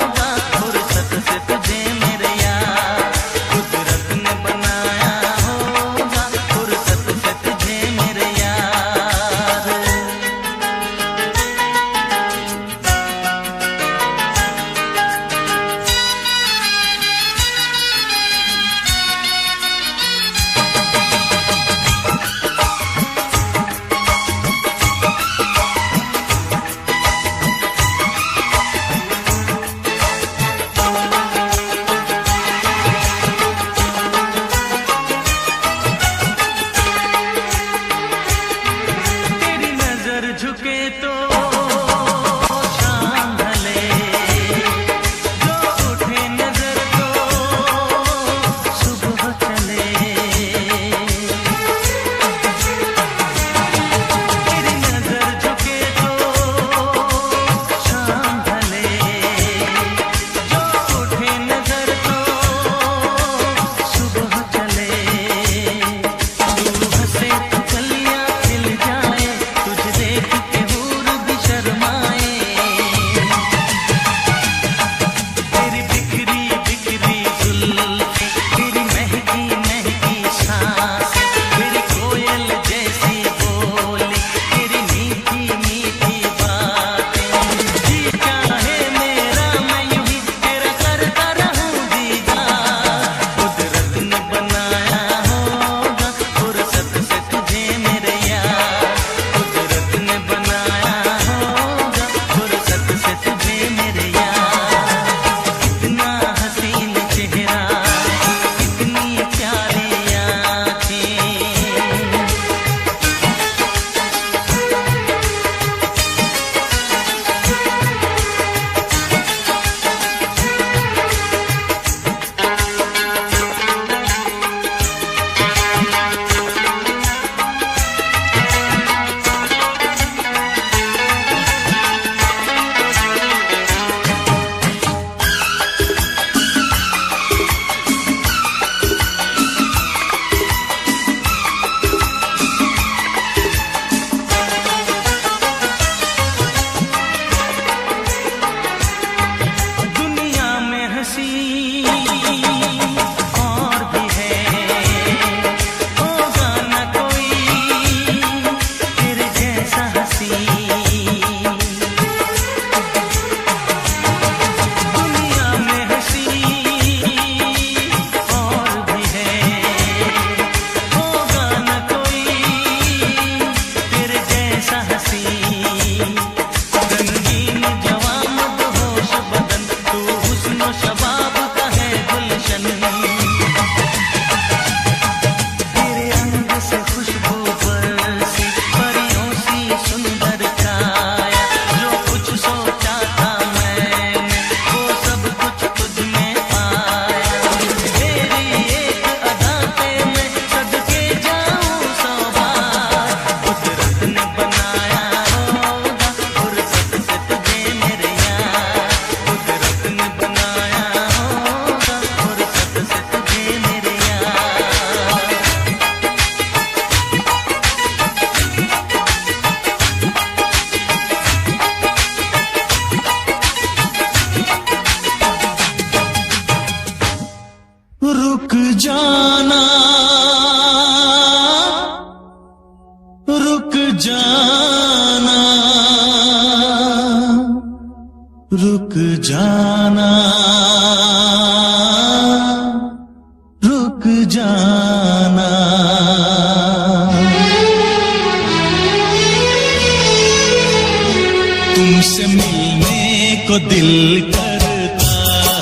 [SPEAKER 1] को दिल करता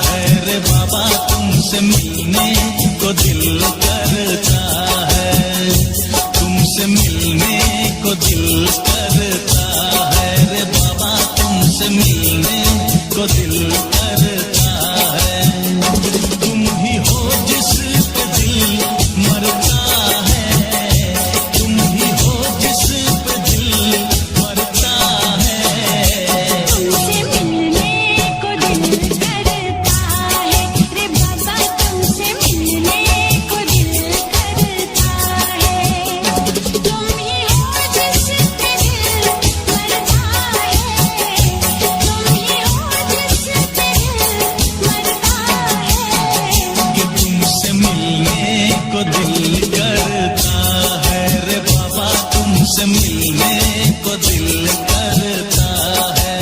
[SPEAKER 1] है रे बाबा, तुमसे मिलने को दिल करता है, तुमसे मिलने को दिल करता है रे बाबा, तुमसे मिलने को दिल करता है। तुम ही हो जिस पे दिल मरता है, तुम ही हो जिस पे दिल मरता है।
[SPEAKER 3] तुमसे मिलने को दिल करता है रे बाबा, तुमसे मिलने को दिल करता है। तुम ही हो जिस पे दिल मरता है, तुम ही हो जिस पे दिल मरता है।
[SPEAKER 1] कि तुमसे मिलने को दिल करता है रे बाबा, तुमसे मिलने को दिल करता है।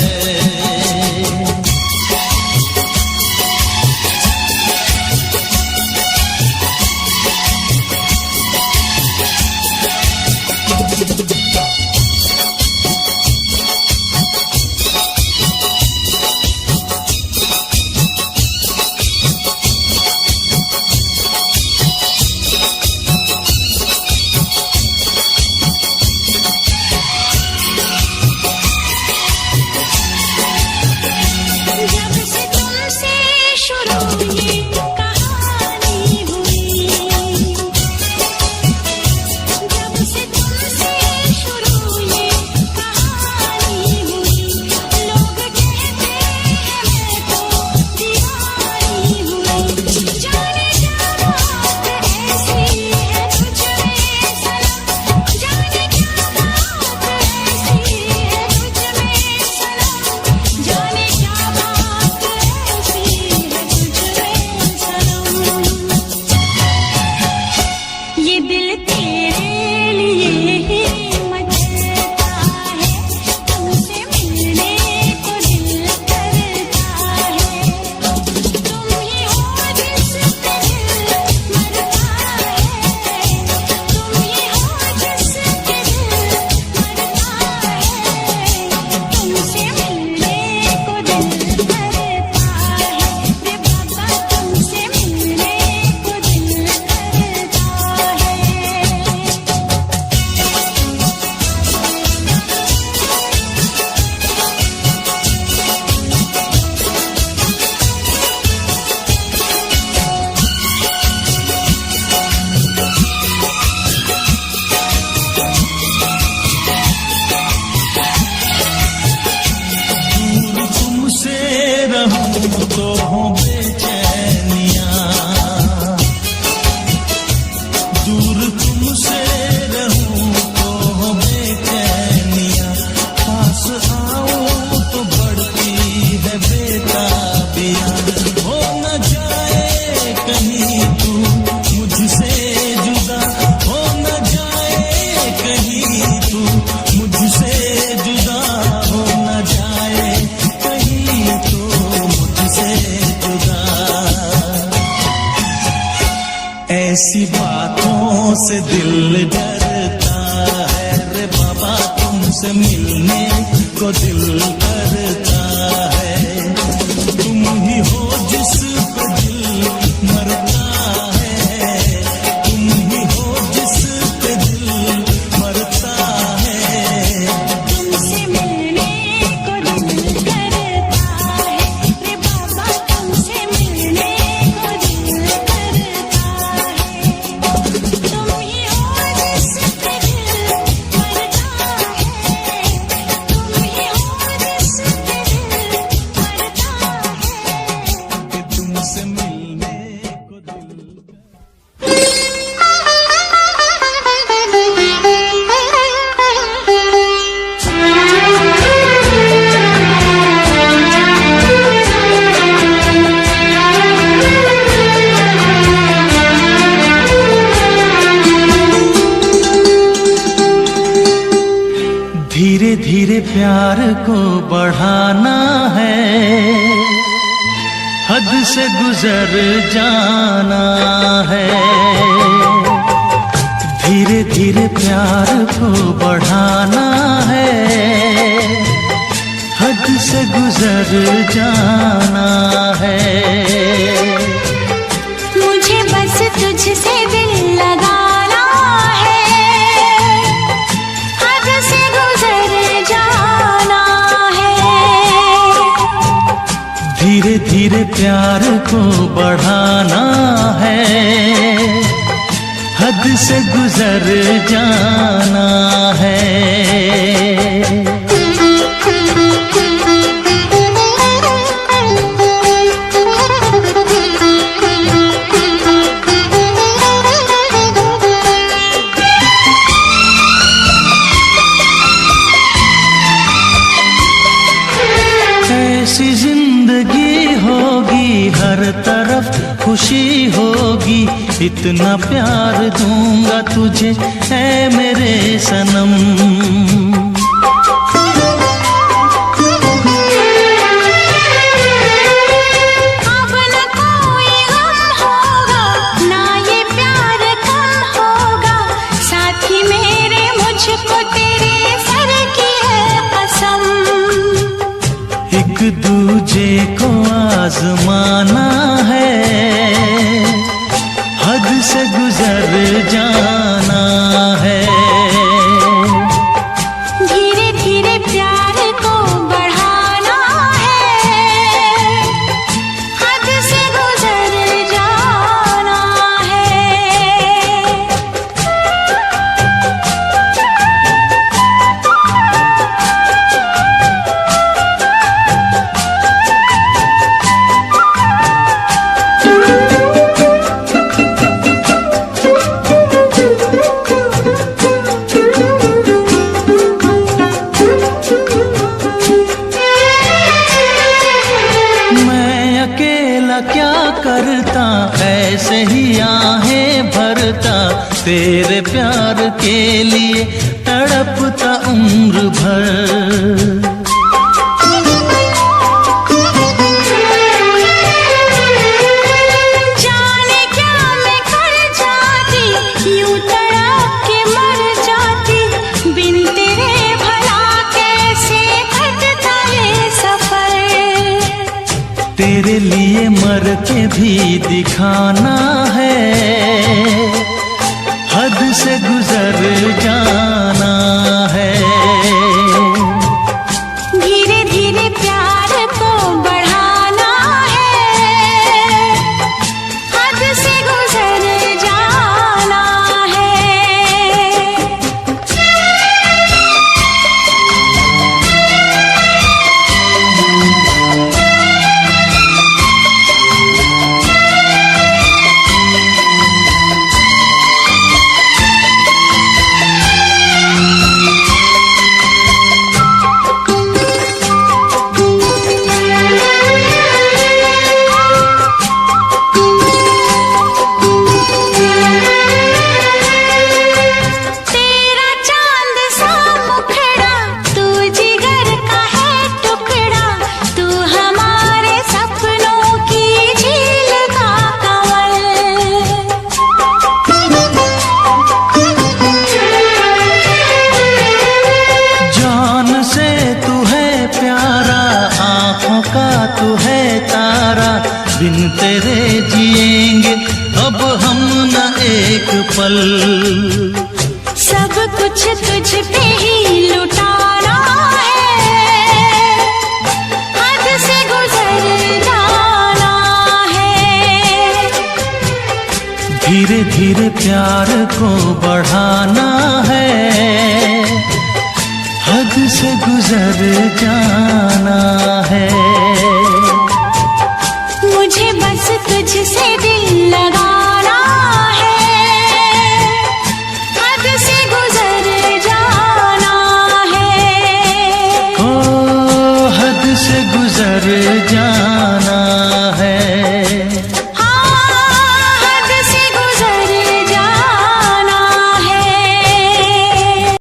[SPEAKER 3] जब से तुमसे शुरू ये कहानी हुई, जब से तुमसे शुरू ये कहानी हुई, लोग कहते हैं मैं तो दीवानी हुई। जाने क्या बात ऐसी है तुझ में सनम, जाने क्या बात ऐसी है तुझ में सनम, जाने क्या बात ऐसी है तुझ में सनम। ये दिल तेरे लिए ही मचलता है, तुमसे मिलने को दिल करता है। तुम ही हो जिस पे दिल मरता है, तुम ही हो जिस पे दिल मरता है। तुमसे मिलने को दिल करता है रे बाबा, तुमसे मिलने को दिल करता है।
[SPEAKER 1] दूर तुमसे रहूं तो हो बेचैनियां, दूर तुमसे रहूं तो हो बेचैनियां, पास आओ तो बढ़ती है बेताबियां। हो न जाए कहीं तू मुझसे जुदा, हो न जाए कहीं तू मुझसे जुदा, हो न जाए कहीं तू मुझसे जुदा। ऐसी बातों से दिल डरता है रे बाबा, तुमसे मिलने को दिल करता है। तुम ही हो जिस पे दिल मरता है, तुम ही हो जिस पे दिल मरता है।
[SPEAKER 3] तुमसे मिलने को दिल करता है रे बाबा, तुमसे मिलने को दिल करता है। तुम ही हो जिस पे दिल मरता है, तुम ही हो जिस पे दिल मरता है।
[SPEAKER 1] कि तुमसे मिलने को दिल धीरे धीरे प्यार को बढ़ाना है, हद से गुजर जाना है। धीरे धीरे प्यार को बढ़ाना है, हद हद से गुजर जाना है।
[SPEAKER 3] मुझे बस तुझसे दिल लगाना है, हद से गुजर जाना है।
[SPEAKER 1] धीरे धीरे प्यार को बढ़ाना है, हद से गुजर जाना है। ऐसी जिंदगी होगी, हर तरफ खुशी होगी, इतना प्यार दूंगा तुझे ऐ मेरे सनम।
[SPEAKER 3] अब न कोई गम होगा, ना ये प्यार कम होगा, साथी मेरे मुझको तेरे सर की है कसम।
[SPEAKER 1] एक दूजे को आजमाना है, हद से गुजर जाना है।
[SPEAKER 3] धीरे धीरे प्यार को बढ़ाना है, हद से गुजर जाना है।
[SPEAKER 1] मैं अकेला क्या करता, ऐसे ही आहें भरता, तेरे प्यार के लिए तड़पता उम्र भर।
[SPEAKER 3] जाने क्या मैं कर जाती, यूं तड़प के मर जाती, बिन तेरे भला कैसे कटता ये सफर।
[SPEAKER 1] तेरे लिए मर के भी दिखाना है, हद से गुजर जाना है।
[SPEAKER 3] धीरे धीरे प्यार को बढ़ाना है, हद से गुजर जाना है। तेरा चांद सा मुखड़ा, तू जिगर का है टुकड़ा, तू हमारे सपनों की झील का कमल।
[SPEAKER 1] जान से तू है प्यारा, आंखों का तू है तारा, बिन तेरे जिएंगे अब हम न एक पल।
[SPEAKER 3] सब कुछ तुझ पे ही लुटाना है, हद से गुजर जाना है।
[SPEAKER 1] धीरे धीरे प्यार को बढ़ाना है, हद से गुजर जाना है।
[SPEAKER 3] मुझे बस तुझसे दिल लगाना है, हद से गुजर जाना है।
[SPEAKER 1] ओ हद से गुजर जाना